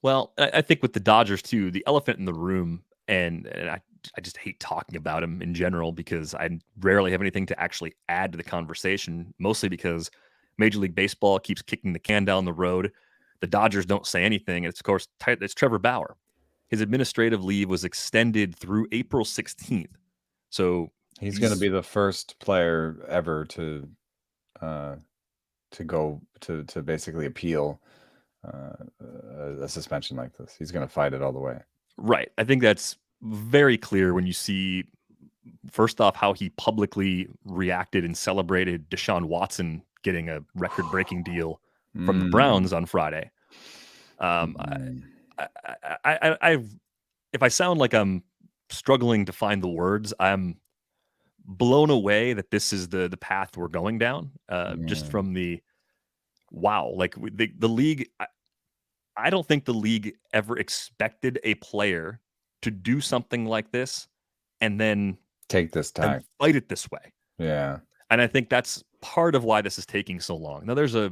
Well, I think with the Dodgers too, the elephant in the room, and I just hate talking about him in general because I rarely have anything to actually add to the conversation, mostly because Major League Baseball keeps kicking the can down the road. The Dodgers don't say anything. And it's, of course, it's Trevor Bauer. His administrative leave was extended through April 16th. So he's going to be the first player ever to go to basically appeal a suspension like this. He's going to fight it all the way. Right. I think that's very clear when you see, first off, how he publicly reacted and celebrated Deshaun Watson getting a record-breaking deal from the Browns on Friday. If I sound like I'm struggling to find the words, I'm blown away that this is the path we're going down. Just from the wow, like the league. I don't think the league ever expected a player to do something like this and then take this time, fight it this way. Yeah. And I think that's part of why this is taking so long. Now, there's a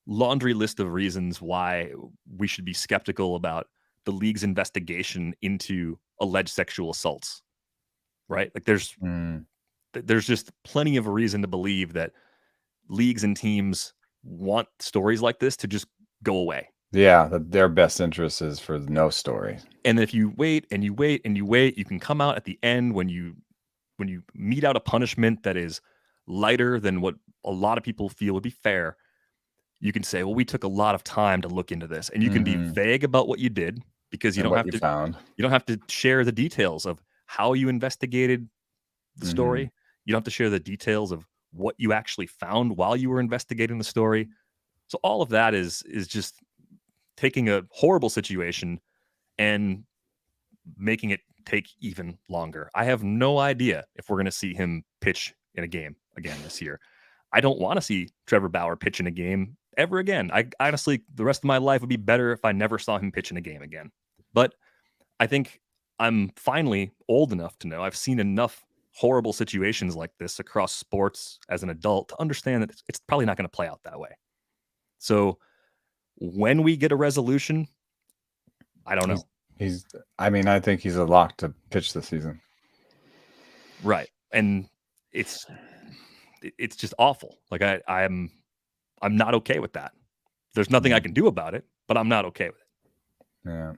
laundry list of reasons why we should be skeptical about the league's investigation into alleged sexual assaults, right? Like there's just plenty of reason to believe that leagues and teams want stories like this to just go away. Yeah, their best interest is for no story. And if you wait and you wait and you wait, you can come out at the end when you mete out a punishment that is lighter than what a lot of people feel would be fair. You can say, well, we took a lot of time to look into this, and you can be vague about what you did because you And don't what have you found. you don't have to share the details of how you investigated the story. You don't have to share the details of what you actually found while you were investigating the story. So all of that is just taking a horrible situation and making it take even longer. I have no idea if we're going to see him pitch in a game again this year. I don't want to see Trevor Bauer pitch in a game ever again. I honestly, the rest of my life would be better if I never saw him pitch in a game again. But I think I'm finally old enough to know I've seen enough horrible situations like this across sports as an adult to understand that it's probably not going to play out that way. So when we get a resolution, I don't know. I think he's a lock to pitch this season. Right. And it's just awful. Like I'm not okay with that. There's nothing I can do about it, but I'm not okay with it. Yeah.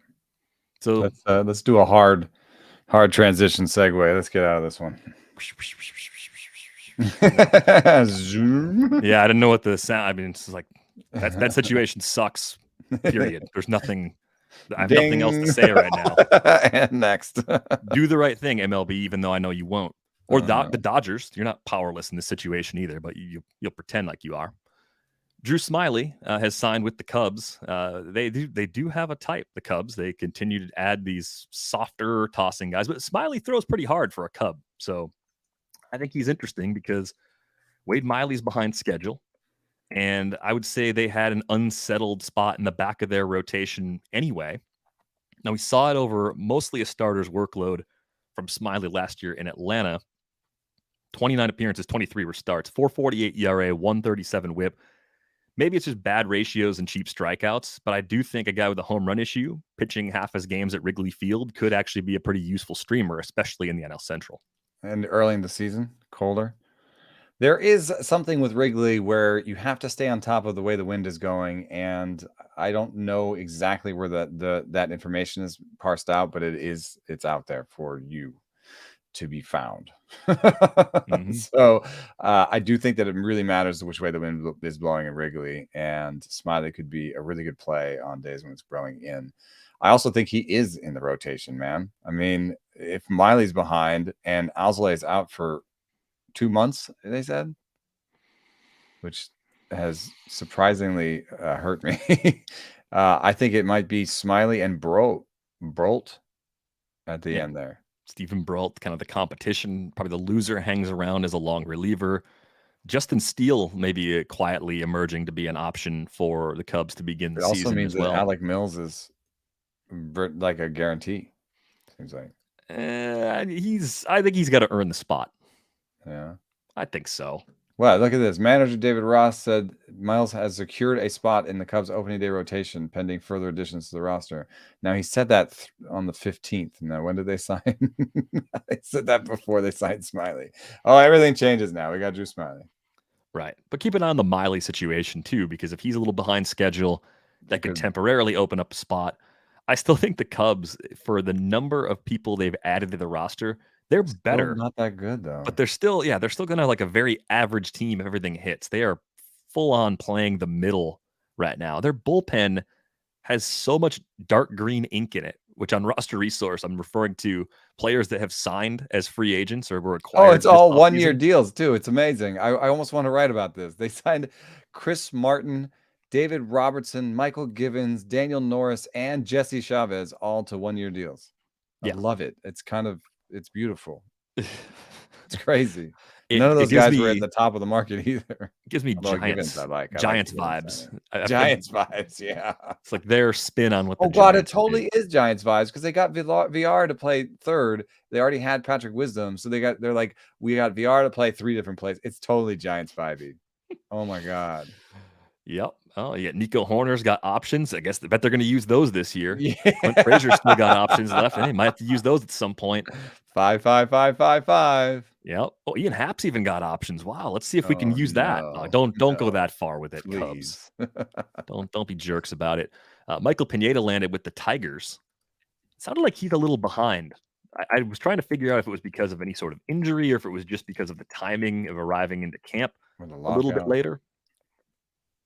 So let's do a hard transition segue. Let's get out of this one. Zoom. Yeah, I didn't know what the sound. I mean, it's like that situation sucks. Period. There's nothing. I have nothing else to say right now. And next, do the right thing, MLB. Even though I know you won't. Or the Dodgers. You're not powerless in this situation either, but you'll pretend like you are. Drew Smyly has signed with the Cubs. They do have a type, the Cubs. They continue to add these softer tossing guys, but Smyly throws pretty hard for a Cub. So I think he's interesting because Wade Miley's behind schedule. And I would say they had an unsettled spot in the back of their rotation anyway. Now, we saw it over mostly a starter's workload from Smyly last year in Atlanta. 29 appearances, 23 were starts, 4.48 ERA, 137 whip. Maybe it's just bad ratios and cheap strikeouts, but I do think a guy with a home run issue pitching half his games at Wrigley Field could actually be a pretty useful streamer, especially in the NL Central. And early in the season, colder. There is something with Wrigley where you have to stay on top of the way the wind is going, and I don't know exactly where that information is parsed out, but it's out there for you to be found. So I do think that it really matters which way the wind is blowing in Wrigley, and Smyly could be a really good play on days when it's blowing in. I also think he is in the rotation, man. I mean, if Miley's behind and Alzolay's out for 2 months, they said, which has surprisingly hurt me. I think it might be Smyly and Brolt at the end there. Stephen Brault, kind of the competition. Probably the loser hangs around as a long reliever. Justin Steele maybe quietly emerging to be an option for the Cubs to begin the season. It also means as well. that Alec Mills is like a guarantee. Seems like I think he's got to earn the spot. Yeah, I think so. Well, look at this. Manager David Ross said Miles has secured a spot in the Cubs opening day rotation pending further additions to the roster. Now, he said that on the 15th. Now, when did they sign? They said that before they signed Smyly. Oh, everything changes now. We got Drew Smyly. Right. But keep an eye on the Miley situation, too, because if he's a little behind schedule, that could temporarily open up a spot. I still think the Cubs, for the number of people they've added to the roster, they're better. Still not that good, though. But they're still going to have like a very average team if everything hits. They are full on playing the middle right now. Their bullpen has so much dark green ink in it, which on Roster Resource, I'm referring to players that have signed as free agents or were acquired. Oh, it's all one-year deals, too. It's amazing. I almost want to write about this. They signed Chris Martin, David Robertson, Michael Givens, Daniel Norris, and Jesse Chavez all to one-year deals. I love it. It's beautiful. It's crazy. None of those guys were at the top of the market either. It gives me Giants vibes. Giants vibes, yeah. It's like their spin on what. Oh God, it totally is Giants vibes because they got VR to play third. They already had Patrick Wisdom, so they're like, we got VR to play 3 different plays. It's totally Giants vibey. Oh my God. Yep. Oh yeah, Nico Horner's got options. I guess I bet they're going to use those this year. Yeah. Clint Frazier's still got options left, and they might have to use those at some point. 5, 5, 5, 5, 5. Yep. Oh, Ian Happ's even got options. Wow. Let's see if we can use that. Don't go that far with it, please. Cubs. Don't be jerks about it. Michael Pineda landed with the Tigers. It sounded like he's a little behind. I was trying to figure out if it was because of any sort of injury or if it was just because of the timing of arriving into camp a little bit later.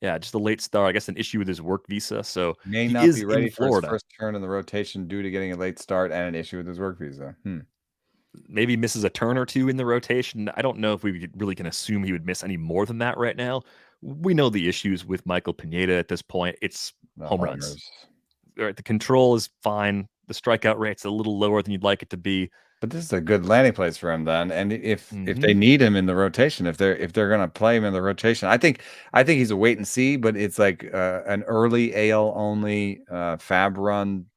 Yeah, just a late start. I guess an issue with his work visa. So May he not is be in ready for his Florida. first turn in the rotation due to getting a late start and an issue with his work visa. Maybe misses a turn or two in the rotation. I don't know if we really can assume he would miss any more than that right now. We know the issues with Michael Pineda at this point. It's The home runs. homers. Right, the control is fine. The strikeout rate's a little lower than you'd like it to be. But this is a good landing place for him then. And if Mhm. they need him in the rotation, if they're gonna play him in the rotation, I think he's a wait and see, but it's like an early AL only fab run,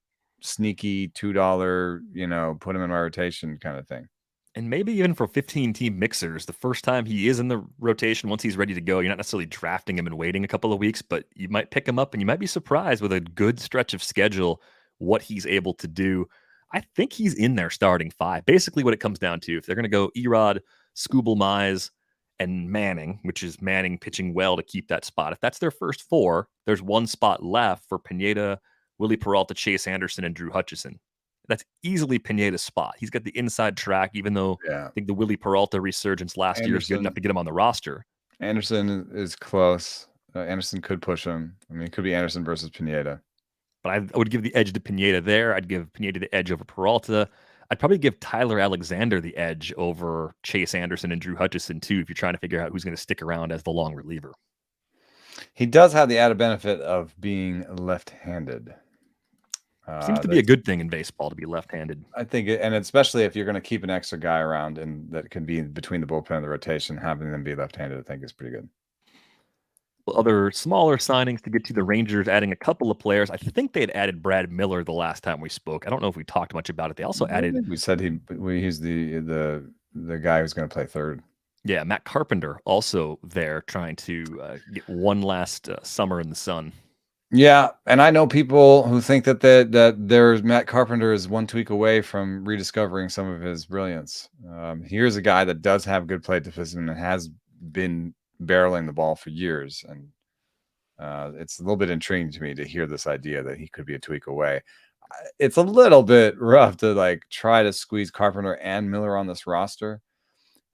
sneaky $2, put him in my rotation kind of thing. And maybe even for 15-team mixers, the first time he is in the rotation, once he's ready to go, you're not necessarily drafting him and waiting a couple of weeks, but you might pick him up and you might be surprised with a good stretch of schedule what he's able to do. I think he's in their starting five. Basically, what it comes down to, if they're going to go Erod, Scooble Mize, and Manning, which is Manning pitching well to keep that spot. If that's their first four, there's one spot left for Pineda, Willie Peralta, Chase Anderson, and Drew Hutchison. That's easily Pineda's spot. He's got the inside track, even though I think the Willie Peralta resurgence last year is good enough to get him on the roster. Anderson is close. Anderson could push him. I mean, it could be Anderson versus Pineda. But I would give the edge to Pineda there. I'd give Pineda the edge over Peralta. I'd probably give Tyler Alexander the edge over Chase Anderson and Drew Hutchison, too, if you're trying to figure out who's going to stick around as the long reliever. He does have the added benefit of being left-handed. Seems to be a good thing in baseball to be left-handed. I think, and especially if you're going to keep an extra guy around and that can be between the bullpen and the rotation, having them be left-handed, I think is pretty good. Other smaller signings to get to, the Rangers adding a couple of players. I think they had added Brad Miller the last time we spoke. I don't know if we talked much about it. They also added. We said he's the guy who's going to play third. Yeah, Matt Carpenter also there trying to get one last summer in the sun. Yeah, and I know people who think that there's Matt Carpenter is one tweak away from rediscovering some of his brilliance. Here's a guy that does have good plate discipline and has been barreling the ball for years, and it's a little bit intriguing to me to hear this idea that he could be a tweak away. It's a little bit rough to like try to squeeze Carpenter and Miller on this roster.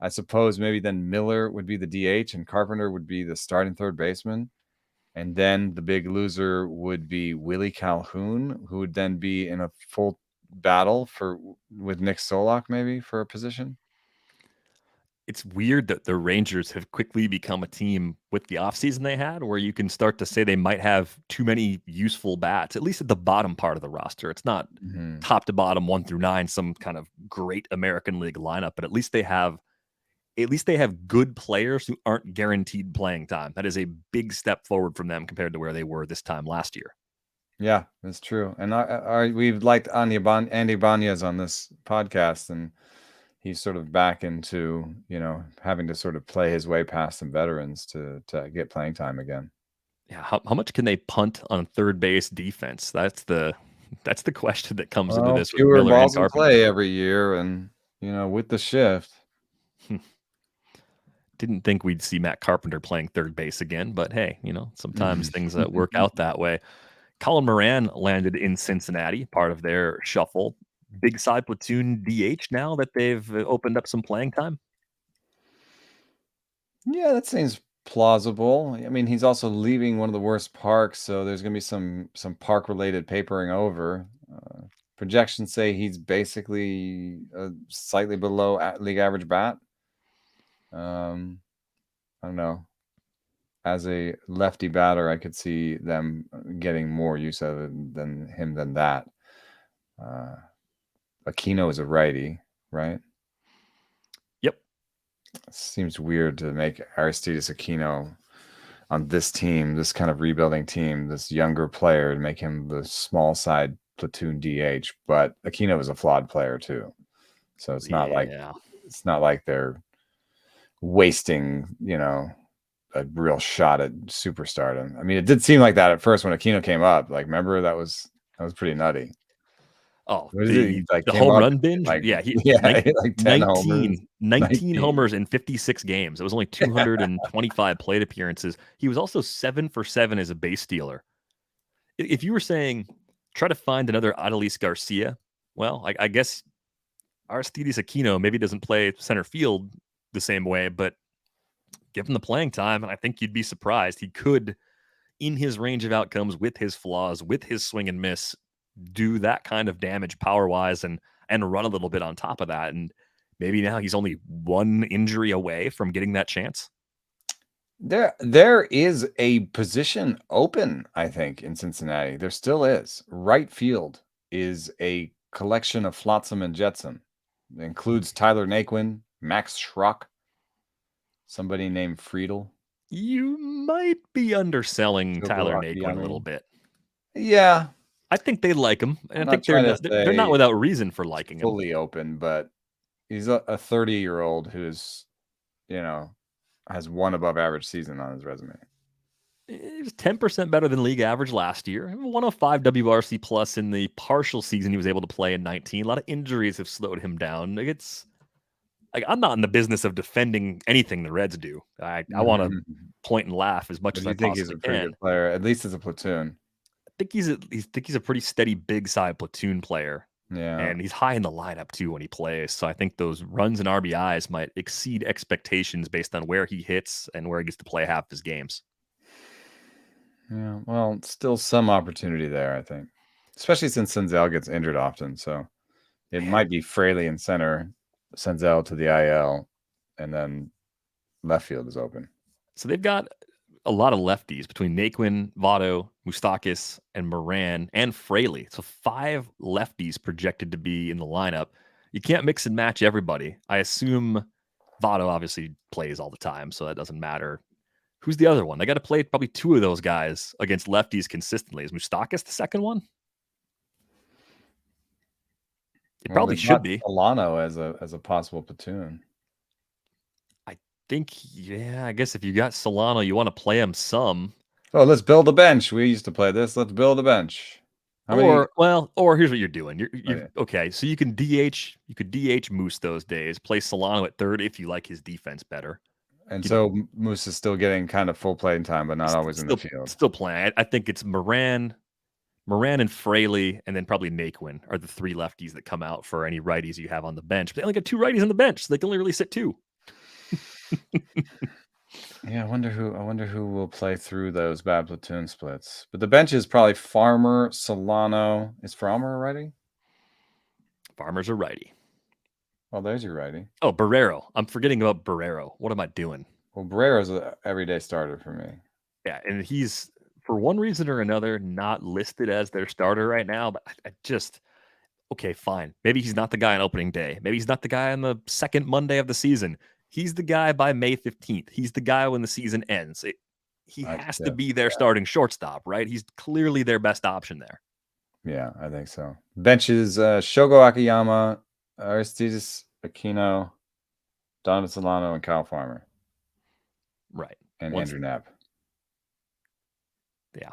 I suppose maybe then Miller would be the DH and Carpenter would be the starting third baseman. And then the big loser would be Willie Calhoun, who would then be in a full battle with Nick Solak maybe for a position. It's weird that the Rangers have quickly become a team with the offseason they had where you can start to say they might have too many useful bats, at least at the bottom part of the roster. It's not top to bottom 1 through 9, some kind of great American League lineup, but at least they have good players who aren't guaranteed playing time. That is a big step forward from them compared to where they were this time last year. Yeah, that's true. And we've liked Andy Banez on this podcast, and he's sort of back into, having to sort of play his way past some veterans to get playing time again. Yeah, how much can they punt on third base defense? That's the question that comes into this with fewer Miller and balls in Carpenter. play every year, and with the shift. Didn't think we'd see Matt Carpenter playing third base again, but hey, sometimes things work out that way. Colin Moran landed in Cincinnati, part of their shuffle. Big side platoon DH now that they've opened up some playing time. Yeah, that seems plausible. I mean, he's also leaving one of the worst parks, so there's going to be some park-related papering over. Projections say he's basically slightly below league average bat. I don't know. As a lefty batter, I could see them getting more use of it than that. Aquino is a righty, right? Yep. It seems weird to make Aristides Aquino on this team, this kind of rebuilding team, this younger player, to make him the small side platoon DH. But Aquino is a flawed player too, so it's not like they're wasting, a real shot at superstardom. I mean, it did seem like that at first when Aquino came up. Like, remember that was pretty nutty. Oh, the home run binge? Like 10 homers. 19 homers in 56 games. It was only 225 plate appearances. He was also 7 for 7 as a base stealer. If you were saying, try to find another Adolis Garcia, well, I guess Aristides Aquino maybe doesn't play center field the same way, but give him the playing time, and I think you'd be surprised. He could in his range of outcomes with his flaws, with his swing and miss, do that kind of damage power-wise and run a little bit on top of that. And maybe now he's only one injury away from getting that chance. There is a position open, I think, in Cincinnati. There still is. Right field is a collection of flotsam and jetsam. It includes Tyler Naquin, Max Schrock, somebody named Friedel. You might be underselling Tyler Shogoraki, Naquin a little bit. Yeah. I think they like him, and I'm I think not they're not without reason for liking him. fully open, but he's a 30-year-old who's, has one above average season on his resume. He was 10% better than league average last year. 105 WRC plus in the partial season he was able to play in 19. A lot of injuries have slowed him down. I'm not in the business of defending anything the Reds do. I want to point and laugh as much as I possibly can. He's a pretty good player, at least as a platoon. I think he's a pretty steady big side platoon player. Yeah. And he's high in the lineup too when he plays. So I think those runs and RBIs might exceed expectations based on where he hits and where he gets to play half his games. Yeah, well, still some opportunity there, I think, especially since Senzel gets injured often. So it might be Fraley in center, Senzel to the IL, and then left field is open. So they've got a lot of lefties between Naquin, Votto, Moustakas, and Moran, and Fraley. So 5 lefties projected to be in the lineup. You can't mix and match everybody. I assume Votto obviously plays all the time, so that doesn't matter. Who's the other one? They got to play probably 2 of those guys against lefties consistently. Is Moustakas the second one? It probably should be. Solano as a possible platoon. I think, yeah, I guess if you got Solano, you want to play him some. Oh, let's build a bench. We used to play this. Let's build a bench. Or here's what you're doing. You're okay. So you can DH. You could DH Moose those days. Play Solano at third if you like his defense better. And so Moose is still getting kind of full playing time, but not always in the field. Still playing. I think it's Moran and Fraley, and then probably Naquin are the 3 lefties that come out for any righties you have on the bench. But they only got 2 righties on the bench, so they can only really sit 2. Yeah, I wonder who will play through those bad platoon splits. But the bench is probably Farmer, Solano. Is Farmer a righty? Farmer's a righty. Oh, there's your righty. Oh, Barrero. I'm forgetting about Barrero. What am I doing? Well, Barrero's an everyday starter for me. Yeah, and he's, for one reason or another, not listed as their starter right now. But I just, okay, fine. Maybe he's not the guy on opening day. Maybe he's not the guy on the second Monday of the season. He's the guy by May 15th. He's the guy when the season ends. He has to be their starting shortstop, right? He's clearly their best option there. Yeah, I think so. Bench is Shogo Akiyama, Aristides Aquino, Donovan Solano, and Kyle Farmer. Right. And Andrew Knapp. Yeah.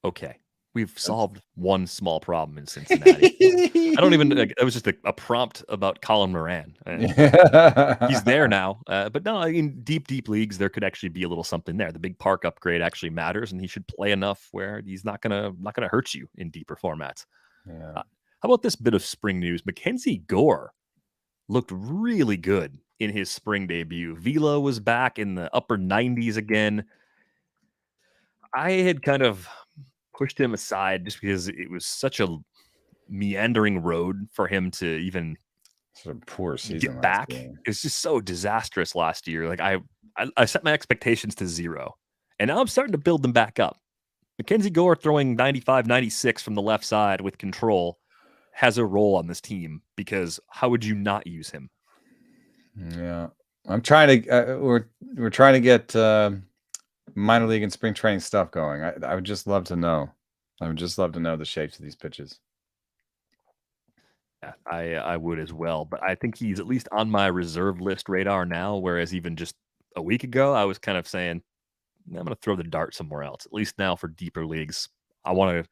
Okay. We've solved one small problem in Cincinnati. I don't even, it was just a prompt about Colin Moran. He's there now. But no, in deep leagues, there could actually be a little something there. The big park upgrade actually matters, and he should play enough where he's not gonna hurt you in deeper formats. Yeah. How about this bit of spring news? MacKenzie Gore looked really good in his spring debut. Velo was back in the upper 90s again. I had kind of pushed him aside just because it was such a meandering road for him to even sort of poor season get back. It was just so disastrous last year. Like I set my expectations to 0, and now I'm starting to build them back up. MacKenzie Gore throwing 95, 96 from the left side with control has a role on this team, because how would you not use him? Yeah, I'm trying to. We're trying to get minor league and spring training stuff going. I would just love to know. I would just love to know the shapes of these pitches. Yeah, I would as well, but I think he's at least on my reserve list radar now, whereas even just a week ago, I was kind of saying, I'm going to throw the dart somewhere else, at least now for deeper leagues. I want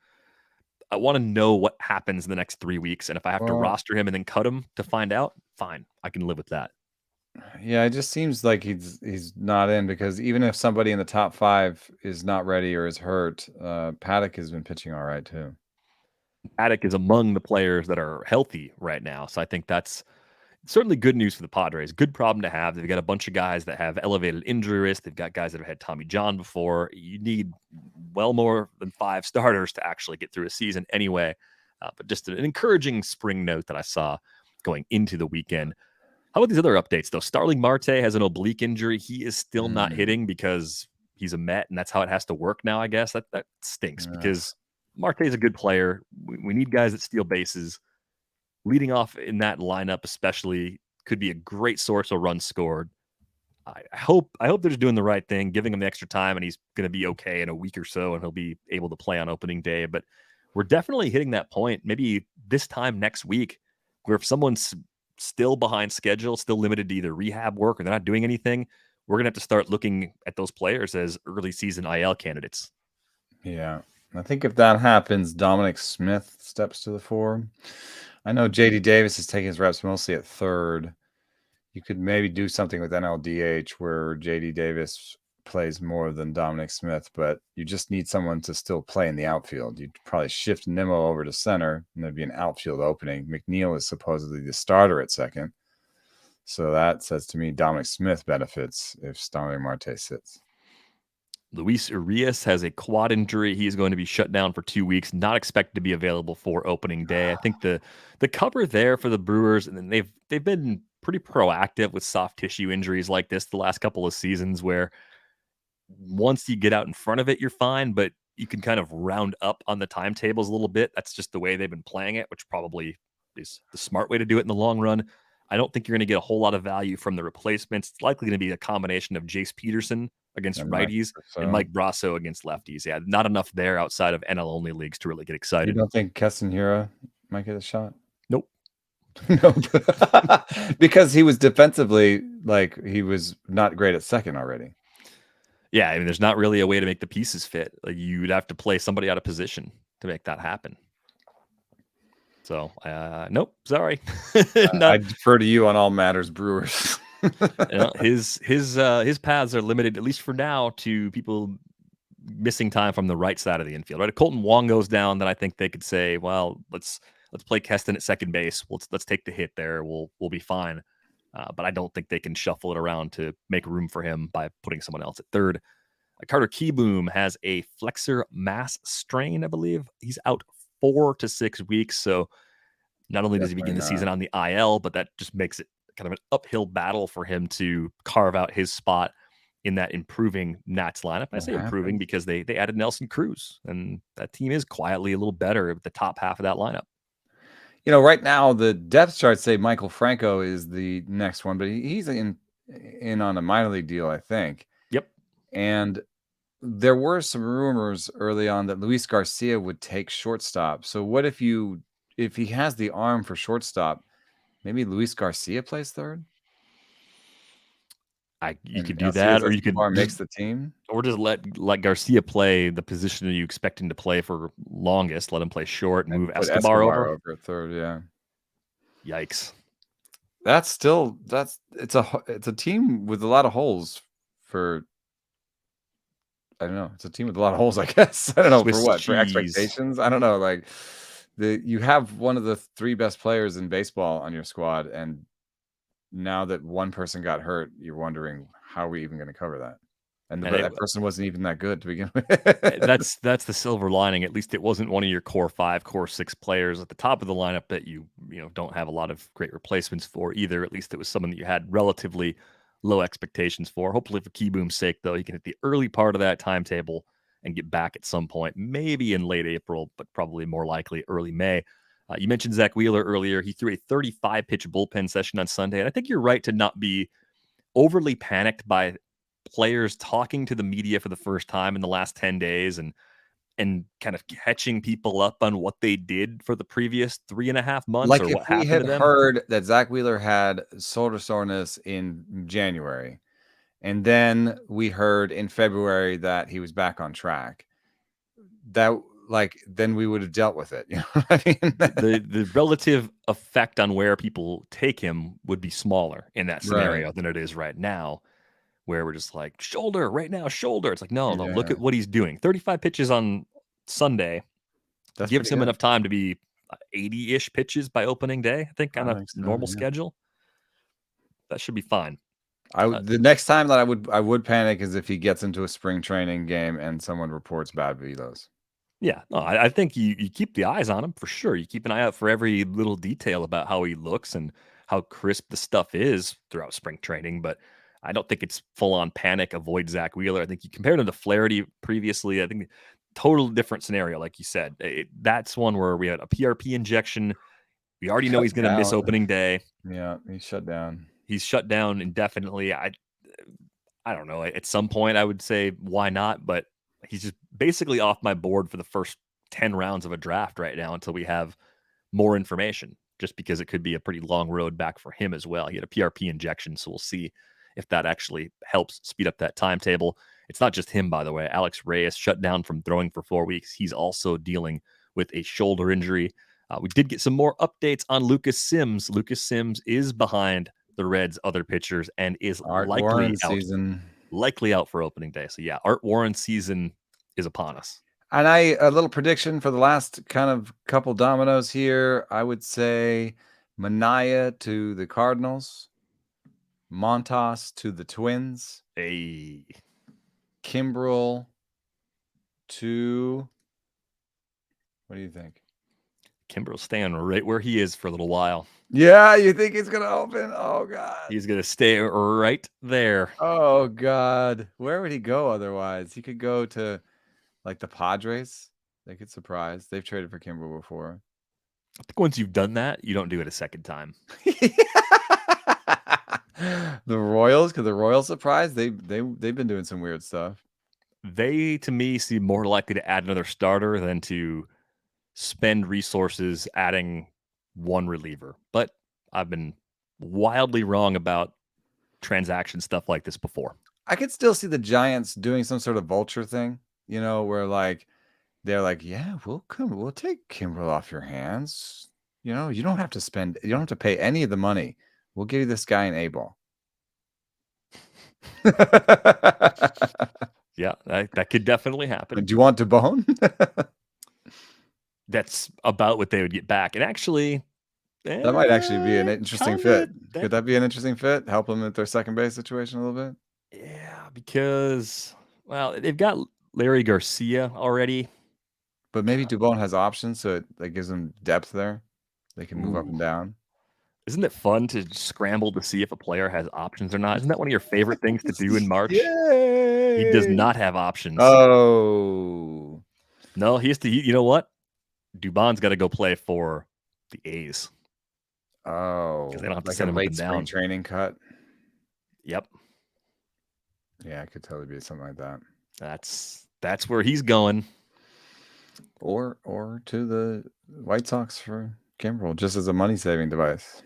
to know what happens in the next 3 weeks, and if I have to roster him and then cut him to find out, fine. I can live with that. Yeah, it just seems like he's not in, because even if somebody in the top 5 is not ready or is hurt, Paddock has been pitching all right too. Paddock is among the players that are healthy right now, so I think that's certainly good news for the Padres. Good problem to have. They've got a bunch of guys that have elevated injury risk. They've got guys that have had Tommy John before. You need well more than 5 starters to actually get through a season anyway. But just an encouraging spring note that I saw going into the weekend. How about these other updates, though? Starling Marte has an oblique injury. He is still not hitting because he's a Met, and that's how it has to work now, I guess. That stinks because Marte is a good player. We need guys that steal bases. Leading off in that lineup especially could be a great source of runs scored. I hope they're just doing the right thing, giving him the extra time, and he's going to be okay in a week or so, and he'll be able to play on opening day. But we're definitely hitting that point, maybe this time next week, where if someone's still behind schedule, still limited to either rehab work or they're not doing anything, we're going to have to start looking at those players as early season IL candidates. Yeah. I think if that happens, Dominic Smith steps to the fore. I know JD Davis is taking his reps mostly at third. You could maybe do something with NLDH where JD Davis plays more than Dominic Smith, but you just need someone to still play in the outfield. You'd probably shift Nimmo over to center, and there'd be an outfield opening. McNeil is supposedly the starter at second. So that says to me Dominic Smith benefits if Starling Marte sits. Luis Urias has a quad injury. He is going to be shut down for 2 weeks, not expected to be available for opening day. I think the cover there for the Brewers, and then they've been pretty proactive with soft tissue injuries like this the last couple of seasons, where once you get out in front of it, you're fine, but you can kind of round up on the timetables a little bit. That's just the way they've been playing it, which probably is the smart way to do it in the long run. I don't think you're going to get a whole lot of value from the replacements. It's likely going to be a combination of Jace Peterson against righties and Mike Brasso against lefties. Yeah, not enough there outside of NL only leagues to really get excited. You don't think Keston Hiura might get a shot? Nope. Nope. Because he was defensively, like, he was not great at second already. Yeah, I mean, there's not really a way to make the pieces fit. Like, you'd have to play somebody out of position to make that happen. So, nope, sorry. I defer to you on all matters Brewers. His paths are limited, at least for now, to people missing time from the right side of the infield. Right, if Colton Wong goes down, then I think they could say, well, let's play Keston at second base. Let's take the hit there. We'll be fine. But I don't think they can shuffle it around to make room for him by putting someone else at third. Carter Kieboom has a flexor mass strain, I believe. He's out 4 to 6 weeks. So not only does he begin the season on the IL, but that just makes it kind of an uphill battle for him to carve out his spot in that improving Nats lineup. I say improving because they added Nelson Cruz, and that team is quietly a little better at the top half of that lineup. You know, right now the depth charts say Michael Franco is the next one, but he's in on a minor league deal, I think. Yep. And there were some rumors early on that Luis Garcia would take shortstop. So what if he has the arm for shortstop, maybe Luis Garcia plays third? You could do that, or you could makes the team, or just let Garcia play the position that you expect him to play for longest. Let him play short and move Escobar over third. Yeah. Yikes. It's a team with a lot of holes for. I don't know. It's a team with a lot of holes, I guess. I don't know for what, for expectations. I don't know. Like you have one of the 3 best players in baseball on your squad, and now that one person got hurt, you're wondering how are we even going to cover that? And that person wasn't even that good to begin with. That's the silver lining. At least it wasn't one of your core 5, core 6 players at the top of the lineup that you don't have a lot of great replacements for either. At least it was someone that you had relatively low expectations for. Hopefully for Kieboom's sake, though, he can hit the early part of that timetable and get back at some point, maybe in late April, but probably more likely early May. You mentioned Zach Wheeler earlier. He threw a 35-pitch bullpen session on Sunday, and I think you're right to not be overly panicked by players talking to the media for the first time in the last 10 days and kind of catching people up on what they did for the previous 3.5 months, like or what happened to them. We had heard that Zach Wheeler had shoulder soreness in January, and then we heard in February that he was back on track. Then we would have dealt with it. You know what I mean? the relative effect on where people take him would be smaller in that scenario than it is right now, where we're just like, shoulder right now, shoulder. It's like, no, look at what he's doing. 35 pitches on Sunday gives him enough time to be 80-ish pitches by opening day, I think, on a normal schedule. That should be fine. The next time that I would panic is if he gets into a spring training game and someone reports bad velos. Yeah, no, I think you keep the eyes on him for sure. You keep an eye out for every little detail about how he looks and how crisp the stuff is throughout spring training. But I don't think it's full on panic. Avoid Zach Wheeler. I think you compared him to Flaherty previously. I think total different scenario, like you said. That's one where we had a PRP injection. We already know he's going to miss opening day. Yeah, he's shut down. He's shut down indefinitely. I don't know. At some point, I would say why not, but he's just basically off my board for the first 10 rounds of a draft right now until we have more information, just because it could be a pretty long road back for him as well. He had a PRP injection, so we'll see if that actually helps speed up that timetable. It's not just him, by the way. Alex Reyes shut down from throwing for 4 weeks. He's also dealing with a shoulder injury. We did get some more updates on Lucas Sims. Lucas Sims is behind the Reds' other pitchers and is likely out for opening day. So yeah, Art Warren's season is upon us. And a little prediction for the last kind of couple dominoes here. I would say Manaea to the Cardinals, Montas to the Twins, Kimbrel to, what do you think? Kimbrel's staying right where he is for a little while. Yeah, you think he's going to open? Oh, God. He's going to stay right there. Oh, God. Where would he go otherwise? He could go to, like, the Padres. They could surprise. They've traded for Kimbrel before. I think once you've done that, you don't do it a second time. The Royals, could the Royals surprise? They've been doing some weird stuff. They, to me, seem more likely to add another starter than to spend resources adding one reliever. But I've been wildly wrong about transaction stuff like this before. I could still see the Giants doing some sort of vulture thing, where like they're like, yeah, we'll take Kimbrel off your hands. You don't have to pay any of the money. We'll give you this guy an A-ball. Yeah, that could definitely happen. Do you want to bone? That's about what they would get back. And actually, that might actually be an interesting fit. Could that be an interesting fit? Help them with their second base situation a little bit? Yeah, because, well, they've got Larry Garcia already. But maybe Dubon has options, so that gives them depth there. They can move up and down. Isn't it fun to scramble to see if a player has options or not? Isn't that one of your favorite things to do in March? Yay! He does not have options. Oh. No, he has to. You know what? Dubon's got to go play for the A's. Oh. Because they don't have to like send a him late up and spring down. training cut. Yep. Yeah, it could totally be something like that. That's where he's going. Or to the White Sox for Kimbrel, just as a money saving device.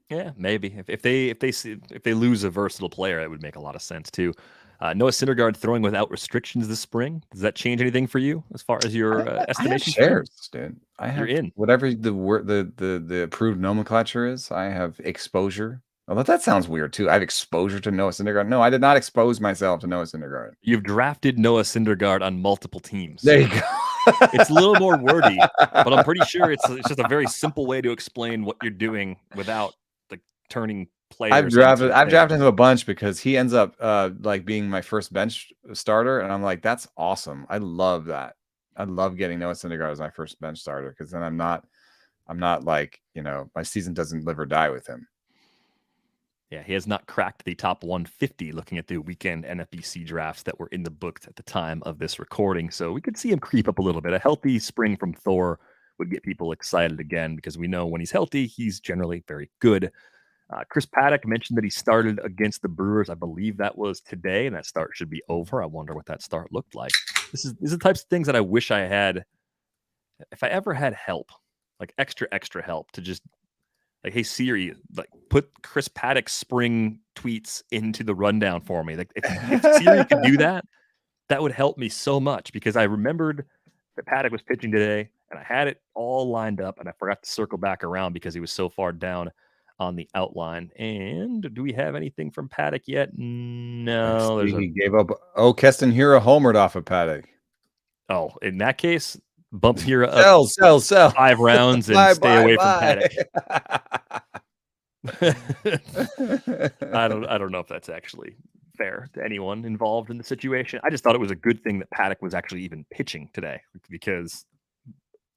Yeah, maybe if they lose a versatile player, it would make a lot of sense too. Noah Syndergaard throwing without restrictions this spring. Does that change anything for you as far as your estimation? I have shares, dude. I have You're in whatever the approved nomenclature is. I have exposure. Although that sounds weird too. I have exposure to Noah Syndergaard. No, I did not expose myself to Noah Syndergaard. You've drafted Noah Syndergaard on multiple teams. There you go. It's a little more wordy, but I'm pretty sure it's just a very simple way to explain what you're doing without like turning players. I've drafted him a bunch because he ends up like being my first bench starter, and I'm like, that's awesome. I love that. I love getting Noah Syndergaard as my first bench starter because then I'm not like, my season doesn't live or die with him. Yeah, he has not cracked the top 150 looking at the weekend NFBC drafts that were in the books at the time of this recording. So we could see him creep up a little bit. A healthy spring from Thor would get people excited again because we know when he's healthy, he's generally very good. Chris Paddock mentioned that he started against the Brewers. I believe that was today, and that start should be over. I wonder what that start looked like. These are the types of things that I wish I had. If I ever had help, like extra help to just like, hey Siri, like put Chris Paddock's spring tweets into the rundown for me. Like if Siri could do that, that would help me so much because I remembered that Paddock was pitching today and I had it all lined up and I forgot to circle back around because he was so far down on the outline. And do we have anything from Paddock yet? No. He gave up. Oh, Keston Hiura homered off of Paddock. Oh, in that case, bump Hiura up. Sell. 5 rounds and stay away from Paddock. I don't know if that's actually fair to anyone involved in the situation. I just thought it was a good thing that Paddock was actually even pitching today, because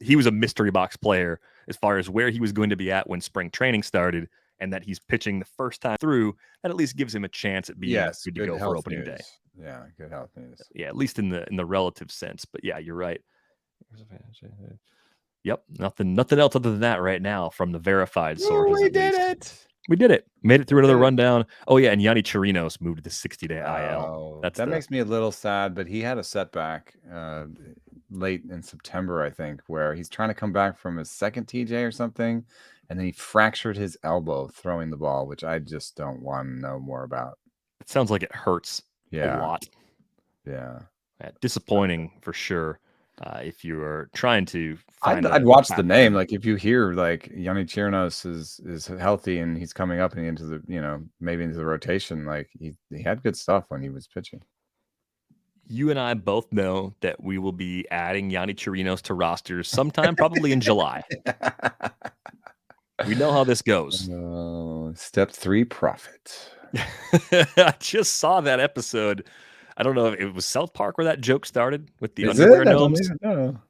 he was a mystery box player as far as where he was going to be at when spring training started, and that he's pitching the first time through. That at least gives him a chance at being good to go for opening day. Yeah, good health news. Yeah, at least in the relative sense. But yeah, you're right. Yep, nothing else other than that right now from the verified sources. We did it. We did it. Made it through another rundown. Oh yeah, and Yanni Chirinos moved to the 60-day IL. That makes me a little sad, but he had a setback late in September, I think, where he's trying to come back from his second TJ or something, and then he fractured his elbow throwing the ball, which I just don't want to know more about. It sounds like it hurts a lot. Yeah. Disappointing for sure. If you are trying to find I'd watch the name. Like if you hear like Yanni Chirinos is healthy and he's coming up and into the, maybe into the rotation, like he had good stuff when he was pitching. You and I both know that we will be adding Yanni Chirinos to rosters sometime, probably in July. We know how this goes. Step 3, profit. I just saw that episode. I don't know if it was South Park where that joke started with the underwear gnomes. I don't even know.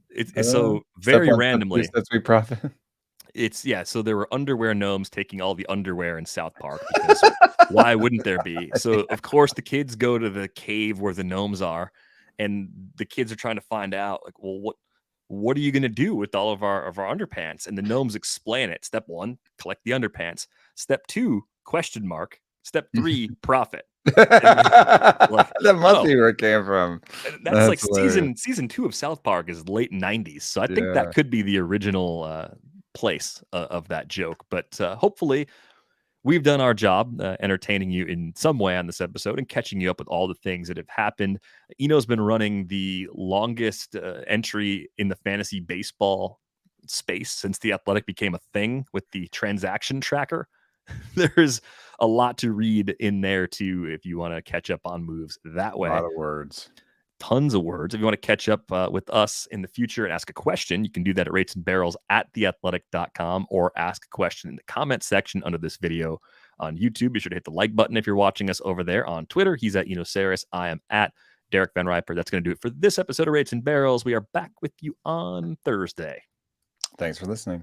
It's so very randomly. Step 3, profit. So there were underwear gnomes taking all the underwear in South Park, because why wouldn't there be? So of course the kids go to the cave where the gnomes are, and the kids are trying to find out, like, well, what are you going to do with all of our underpants? And the gnomes explain it. Step 1, collect the underpants. Step 2, question mark. Step 3, profit. That must be where it came from. That's like season 2 of South Park is late 90s. So I think that could be the original place of that joke. But hopefully we've done our job entertaining you in some way on this episode and catching you up with all the things that have happened. Eno's been running the longest entry in the fantasy baseball space since The Athletic became a thing with the transaction tracker. There's a lot to read in there too if you want to catch up on moves that way. A lot of words. Tons of words. If you want to catch up with us in the future and ask a question, you can do that at ratesandbarrels@theathletic.com, or ask a question in the comment section under this video on YouTube. Be sure to hit the like button if you're watching us over there. On Twitter, he's at Enosaris. I am at Derek Van Riper. That's going to do it for this episode of Rates and Barrels. We are back with you on Thursday. Thanks for listening.